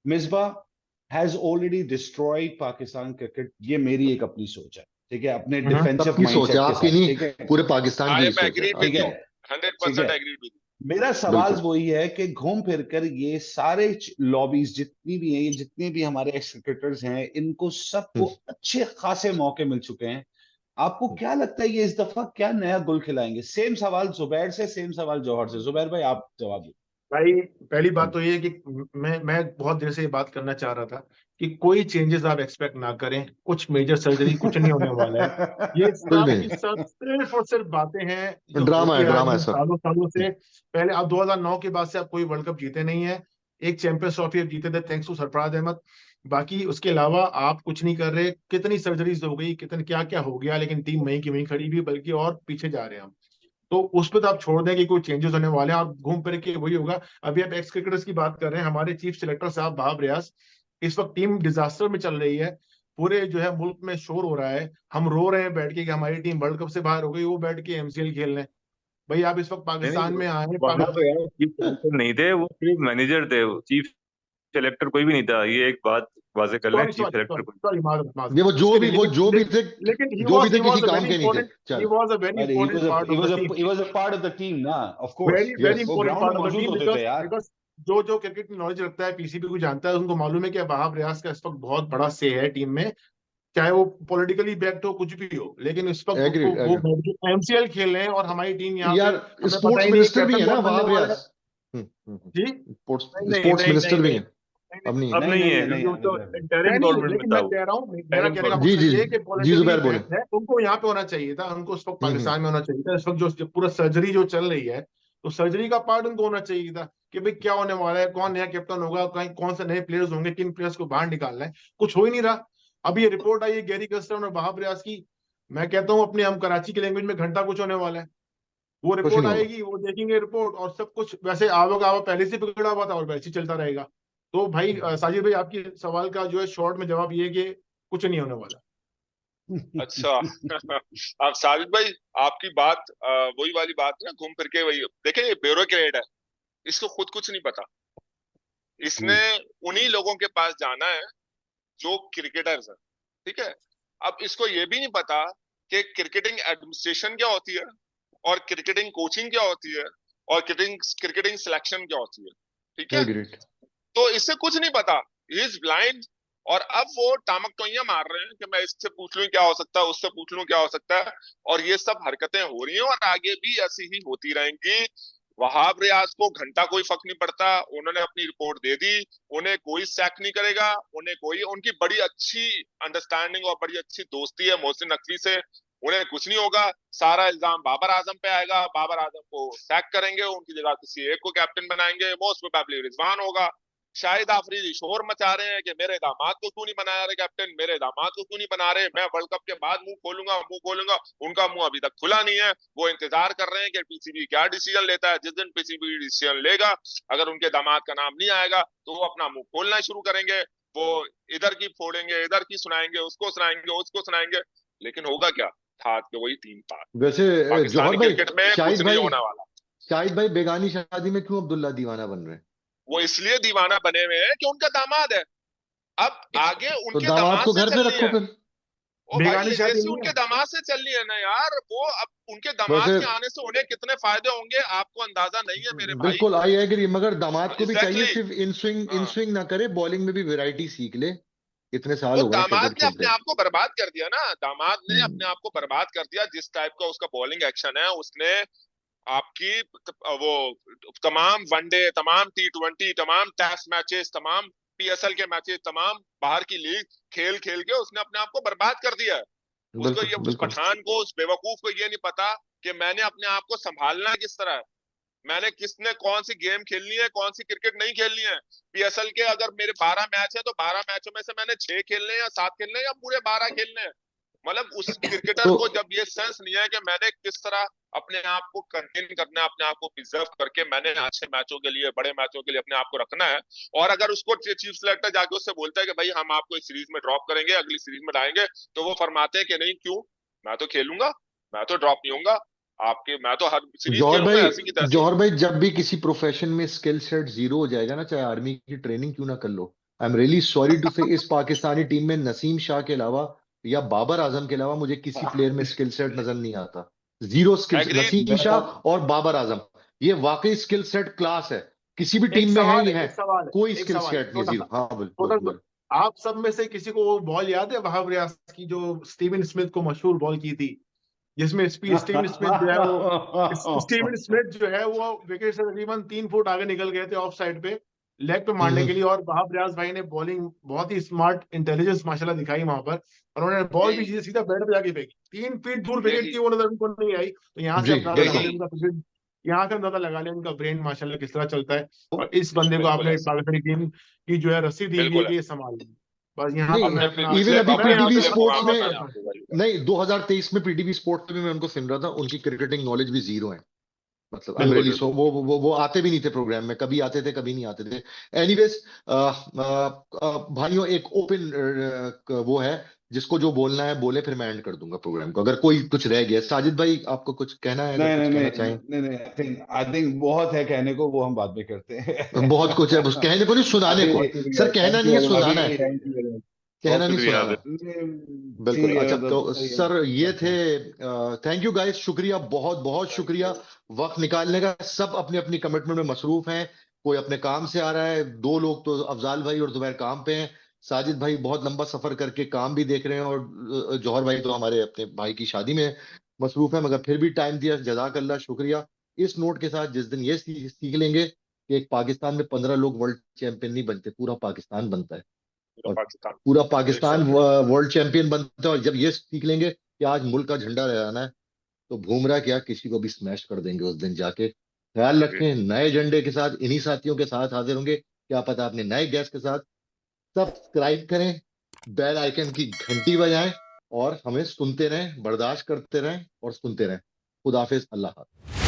Misbah has already destroyed Pakistan cricket, ये मेरी एक अपनी सोच है। ठीक है, अपने डिफेंसिव सबकी सोच है, माइंडसेट के आपकी साथ। ठीक नहीं, है, पूरे पाकिस्तान की आई ही एम सोच है। एग्रीड ठीक विद है, यू, ठीक है। 100% एग्रीड विद मेरा सवाल बिल्कुल। वही है कि घूम फिर कर ये सारे लॉबीज जितनी भी हैं, ये जितने भी हमारे एक्स क्रिकेटर्स हैं, इनको सबको हम्म, अच्छे खासे मौके मिल चुके हैं। आपको हम्म। क्या लगता है ये इस दफा क्या नया गुल खिलाएंगे? सेम सवाल जुबैर से, सेम सवाल जौहर से। जुबैर भाई आप जवाब दो। भाई पहली बात हम्म। तो ये है कि मैं बहुत देर से ये बात करना चाह रहा था कि कोई चेंजेस आप एक्सपेक्ट ना करें, कुछ मेजर सर्जरी कुछ नहीं होने वाला है। ये कुछ सब भी की सब सिर्फ और सिर्फ बातें हैं नहीं, जो ड्रामा होती है, आ ड्रामा रही है हैं सब। सालों सालों से। पहले आप 2009 के बाद से आप कोई वर्ल्ड कप जीते नहीं है। एक चैंपियंस ट्रॉफी आप जीते थे थैंक्स टू सरफराज अहमद। बाकी उसके अलावा आप कुछ नहीं कर रहे। कितनी सर्जरीज हो गई, कितने क्या क्या हो गया, लेकिन टीम वहीं की वहीं खड़ी भी, बल्कि और पीछे जा रहे हैं हम। तो उस पर तो आप छोड़ दें कि कोई चेंजेस होने वाले हैं, और घूम फिर के वही होगा। अभी आप एक्स क्रिकेटर्स की बात कर रहे हैं, हमारे चीफ सिलेक्टर साहब वहाब रियाज, इस वक्त टीम डिजास्टर में चल रही है। पूरे जो है मुल्क में शोर हो रहा है, हम रो रहे हैं बैठ के कि हमारी टीम वर्ल्ड कप से बाहर हो गई, वो बैठ के एमसीएल खेल रहे हैं। भाई आप इस वक्त नहीं पाकिस्तान नहीं, में आए वहां पे यार चीफ सेलेक्टर नहीं थे, वो सिर्फ मैनेजर थे। चीफ सेलेक्टर कोई भी नहीं था, ये एक बात वाजे कर लें। Sorry chief sorry selector sorry कोई सॉरी, माजरत ये माजरत वो उसके लिए, लेकिन जो भी थे, लेकिन जो भी थे ही किसी वाज अ काम वेरी के नहीं थे। इंपॉर्टेंट, ही चल। वाज अ वेरी अरे important part of the team. he was a part of the team ना, of course। Very very yes. वो इंपॉर्टेंट ग्राउंड में पार्ट ऑफ द मौजूद टीम, होते थे बिकॉज यार। बिकॉज जो क्रिकेट की नॉलेज रखता है, पीसीबी को जानता है, उनको मालूम है कि वहाब रियाज का इस वक्त बहुत बड़ा से है टीम में। चाहे वो पॉलिटिकली बैक्ड हो, कुछ भी हो, लेकिन इस वक्त एग्रीड, वो एग्रीड। बैठ के एमसीएल खेल रहे हैं और हमारी टीम यहाँ पे यार हमें पता स्पोर्ट्स ही नहीं है मिनिस्टर भी कैप्टन है ना कौन बनने वहाब वाला रियाज। है। जी स्पोर्ट्स नहीं नहीं स्पोर्ट्स नहीं नहीं मिनिस्टर भी नहीं हैं। अब नहीं है। अब नहीं नहीं नहीं है, है, नहीं क्योंकि वो है तो जुबैर भाई। इंटरिम नहीं, गवर्नमेंट में लेकिन था मैं वो। कह रहा हूँ, मेरा इंटरिम कहने का जी मकसद जी ये है कि जी, पॉलिटिकली जुबैर बोले। बैक्ड है, उनको यहाँ पे होना चाहिए था, उनको उस वक्त हम्म। पाकिस्तान में होना चाहिए था। इस वक्त जो पूरा सर्जरी जो चल रही है, तो सर्जरी का पार्ट उनको होना चाहिए था कि भाई क्या होने वाला है, कौन नया कैप्टन होगा, कहीं कौन से नए प्लेयर्स होंगे, किन प्लेयर्स को बाहर निकालना है। कुछ हो ही नहीं रहा। अभी ये रिपोर्ट आई है गैरी कर्स्टन और वहाब रियाज की। मैं कहता हूँ अपने हम कराची की लैंग्वेज में घंटा कुछ होने वाला है। वो कुछ रिपोर्ट नहीं होगा। आएगी, वो देखेंगे रिपोर्ट, और सब कुछ वैसे आवक आवक पहले से बिगड़ा हुआ था और वैसे ही चलता रहेगा। तो भाई साजिद भाई, आपकी सवाल का जो है शॉर्ट में जवाब ये है कि कुछ नहीं होने वाला। अच्छा। अब साबित भाई, आपकी बात वही वाली बात ना, घूम फिर के वही। देखिए, ये ब्यूरोक्रेट है, इसको खुद कुछ नहीं पता। इसने उन्हीं लोगों के पास जाना है जो क्रिकेटर्स हैं, ठीक है। अब इसको ये भी नहीं पता कि क्रिकेटिंग एडमिनिस्ट्रेशन क्या होती है, और क्रिकेटिंग कोचिंग क्या होती है, और क्रिकेटिंग सिलेक्शन क्या होती है, ठीक है। एग्रीड। तो इससे कुछ नहीं पता, ही इज ब्लाइंड। और अब वो टामक टोइयां मार रहे हैं कि मैं इससे पूछ लूं क्या हो सकता है, उससे पूछ लूं क्या हो सकता है। और ये सब हरकतें हो रही हैं और आगे भी ऐसी ही होती रहेंगी। वहाब रियाज को घंटा कोई फर्क नहीं पड़ता, उन्होंने अपनी रिपोर्ट दे दी, उन्हें कोई सैक नहीं करेगा। उन्हें कोई, उनकी बड़ी अच्छी अंडरस्टैंडिंग और बड़ी अच्छी दोस्ती है मोहसिन नकवी से, उन्हें कुछ नहीं होगा। सारा इल्जाम बाबर आजम पे आएगा, बाबर आजम को सैक करेंगे, उनकी जगह किसी एक को कैप्टन बनाएंगे, मोस्ट प्रोबेबली रिजवान होगा। शाहिद आफरीदी शोर मचा रहे हैं कि मेरे दामाद को क्यों नहीं बनाया रहे कैप्टन, मेरे दामाद को क्यों नहीं बना रहे, मैं वर्ल्ड कप के बाद मुंह खोलूंगा, मुंह खोलूंगा। उनका मुंह अभी तक खुला नहीं है। वो इंतजार कर रहे हैं कि पीसीबी क्या डिसीजन लेता है। जिस दिन पीसीबी डिसीजन लेगा, अगर उनके दामाद का नाम नहीं आएगा, तो वो अपना मुंह खोलना शुरू करेंगे। वो इधर की फोड़ेंगे, इधर की सुनाएंगे, उसको सुनाएंगे, उसको सुनाएंगे। लेकिन होगा क्या? था कि वही तीन तार। वैसे जौहर पाकिस्तानी भाई, क्रिकेट में कुछ शाहिद नहीं भाई, होने वाला। शाहिद भाई बेगानी शादी में क्यों अब्दुल्ला दीवाना बन रहे हैं? वो इसलिए दीवाना बने हुए हैं कि उनका दामाद है। अब आगे तो उनके दामाद दामाद को से घर पे चलनी रखो है। फिर। ओ भाई, बेगानी शादी लेगेसी नहीं उनके है। दामाद से चलनी है ना यार। वो अब उनके दामाद वैसे के आने से उन्हें कितने फायदे होंगे, आपको अंदाजा नहीं है मेरे भाई। बिल्कुल आई एग्री, मगर दामाद को भी चाहिए एग्जैक्टली। सिर्फ इन हाँ, स्विंग ना करे, बॉलिंग में भी वैरायटी सीख ले। इतने साल वो हो गए ना दामाद क्रिकेट ने अपने खेलते। आप को बर्बाद कर दिया ना, दामाद ने हम्म। अपने आप को बर्बाद कर दिया। जिस टाइप का उसका बॉलिंग एक्शन है, उसने आपकी वो तमाम वनडे, तमाम टी20, तमाम टेस्ट मैचेस, तमाम पीएसएल के मैचेस, तमाम बाहर की लीग खेल खेल के उसने अपने आप को बर्बाद कर दिया है। उसको बिल्कुल ये, उस बिल्कुल। पठान को, उस बेवकूफ को ये नहीं पता कि मैंने अपने आप को संभालना किस तरह है। मैंने किसने कौन सी गेम खेलनी है, कौन सी क्रिकेट नहीं खेलनी है। पीएसएल के अगर मेरे 12 मैच है, तो 12 मैचों में से मैंने 6 खेलने हैं या 7 खेलने हैं या पूरे 12 खेलने हैं। मतलब उस क्रिकेटर तो को जब ये सेंस नहीं है कि मैंने किस तरह अपने आप को कंटेन करना है, अपने आप को प्रिजर्व करके मैंने अच्छे मैचों के लिए, बड़े मैचों के लिए अपने आप को रखना है। और अगर उसको चीफ सेलेक्टर जाके उससे बोलता है कि भाई हम आपको इस सीरीज में ड्रॉप करेंगे, अगली सीरीज में लाएंगे, तो वो फरमाते हैं कि नहीं, क्यों, मैं तो खेलूंगा, मैं तो ड्रॉप नहीं होऊंगा आपके, मैं तो हर सीरीज खेलूंगा ऐसी की तैसी। जौहर भाई, जब भी किसी प्रोफेशन में स्किल सेट जीरो हो जाएगा ना, चाहे आर्मी की ट्रेनिंग क्यों ना कर लो, I am really sorry to say, इस पाकिस्तानी टीम में नसीम शाह के अलावा या बाबर आजम के अलावा मुझे किसी प्लेयर में स्किल सेट नजर नहीं आता। Zero skills, agree. Naseem Shah और बाबर आजम, ये वाकई स्किल सेट क्लास है, किसी भी एक टीम में है सवाल ही है, है। एक सवाल है, कोई एक स्किल सवाल है, सेट नहीं, छोटा सा, जीरो। हाँ बोल बोल छोटा सा। बोल। आप सब में से किसी को वो बॉल याद है वहाब रियाज की, जो स्टीवन स्मिथ को मशहूर बॉल की थी, जिसमें स्टीवन स्मिथ जो है वो स्टीवन स्मिथ जो है वो विकेट से तकरीबन 3 फुट आगे निकल गए थे ऑफ साइड पे, लेग पे मारने के लिए, और वहाब रियाज भाई ने बॉलिंग बहुत ही स्मार्ट इंटेलिजेंस माशाल्लाह दिखाई वहां पर, और उन्होंने बॉल भी सीधे सीधा बैट पे जाके फेंकी, 3 फीट दूर विकेट थी, वो नजर उनको नहीं आई। तो यहाँ से जी अंदाजा लगा बिल्कुल। लें उनका क्रिकेट, यहाँ से अंदाजा लगा लें उनका ब्रेन माशाल्लाह किस तरह चलता है। और इस बंदे को बिल्कुल आपने ऐसा, पाकिस्तानी टीम की जो है रस्सी दी हुई है बिल्कुल कि है। ये संभाल लें। बस यहाँ पे मैं अपने अपना इवन अभी अपने मैं यहाँ पीटीवी पे पिछले स्पोर्ट्स समझ मुकाम में, बताएं करता हूँ। आपको भाई। नहीं 2023 में पीटीवी स्पोर्ट्स में भी मैं उनको सुन रहा था, उनकी क्रिकेटिंग नॉलेज भी जीरो है। मतलब आई एम बिल्कुल रियली सो, बिल्कुल। वो आते भी नहीं थे प्रोग्राम में, कभी आते थे कभी नहीं आते थे। एनीवेज, भाइयों, एक ओपन वो है, जिसको जो बोलना है बोले, फिर मैं एंड कर दूंगा प्रोग्राम को, अगर कोई कुछ रह गया। साजिद भाई, आपको कुछ कहना है, अगर नहीं कुछ नहीं कहना नहीं चाहें। नहीं नहीं, आई थिंक बहुत है कहने को, वो हम बाद में करते हैं। बहुत कुछ है, बस कहने को नहीं, सुनाने अभी को। बहुत शुक्रिया, सर कहना थैंक नहीं यू है, वेरी मच, सुनाना अभी है, थैंक यू वेरी मच, बहुत कहना नहीं, शुक्रिया सुनाना है। आबिद। बिल्कुल। ठीक है अच्छा, मतलब तो सही है। सर ये थे, थैंक यू गाइस, शुक्रिया, बहुत बहुत थैंक शुक्रिया यू। वक्त निकालने का। सब अपनी अपनी कमिटमेंट में मसरूफ हैं, कोई अपने काम से आ रहा है, दो लोग तो अफजाल भाई और जुबैर काम पे हैं, साजिद भाई बहुत लंबा सफर करके काम भी देख रहे हैं, और जौहर भाई तो हमारे अपने भाई की शादी में मसरूफ है, मगर फिर भी टाइम दिया, जजाकल्ला, शुक्रिया। इस नोट के साथ, जिस दिन ये सीख लेंगे कि एक पाकिस्तान में 15 लोग वर्ल्ड चैंपियन नहीं बनते, पूरा पाकिस्तान बनता है, पूरा और पाकिस्तान, पूरा एक पाकिस्तान सेकंड। वर्ल्ड चैंपियन बनता है। और जब ये सीख लेंगे कि आज मुल्क का झंडा लहराना है, तो भूमरा क्या, किसी को भी स्मैश कर देंगे उस दिन जाके। ख्याल रखें, नए झंडे के साथ इन्हीं साथियों के साथ हाजिर होंगे, क्या पता अपने नए गेस्ट के साथ। सब्सक्राइब करें, बेल आइकन की घंटी बजाएं, और हमें सुनते रहें, बर्दाश्त करते रहें और सुनते रहें। खुदा हाफिज, अल्लाह हाफिज।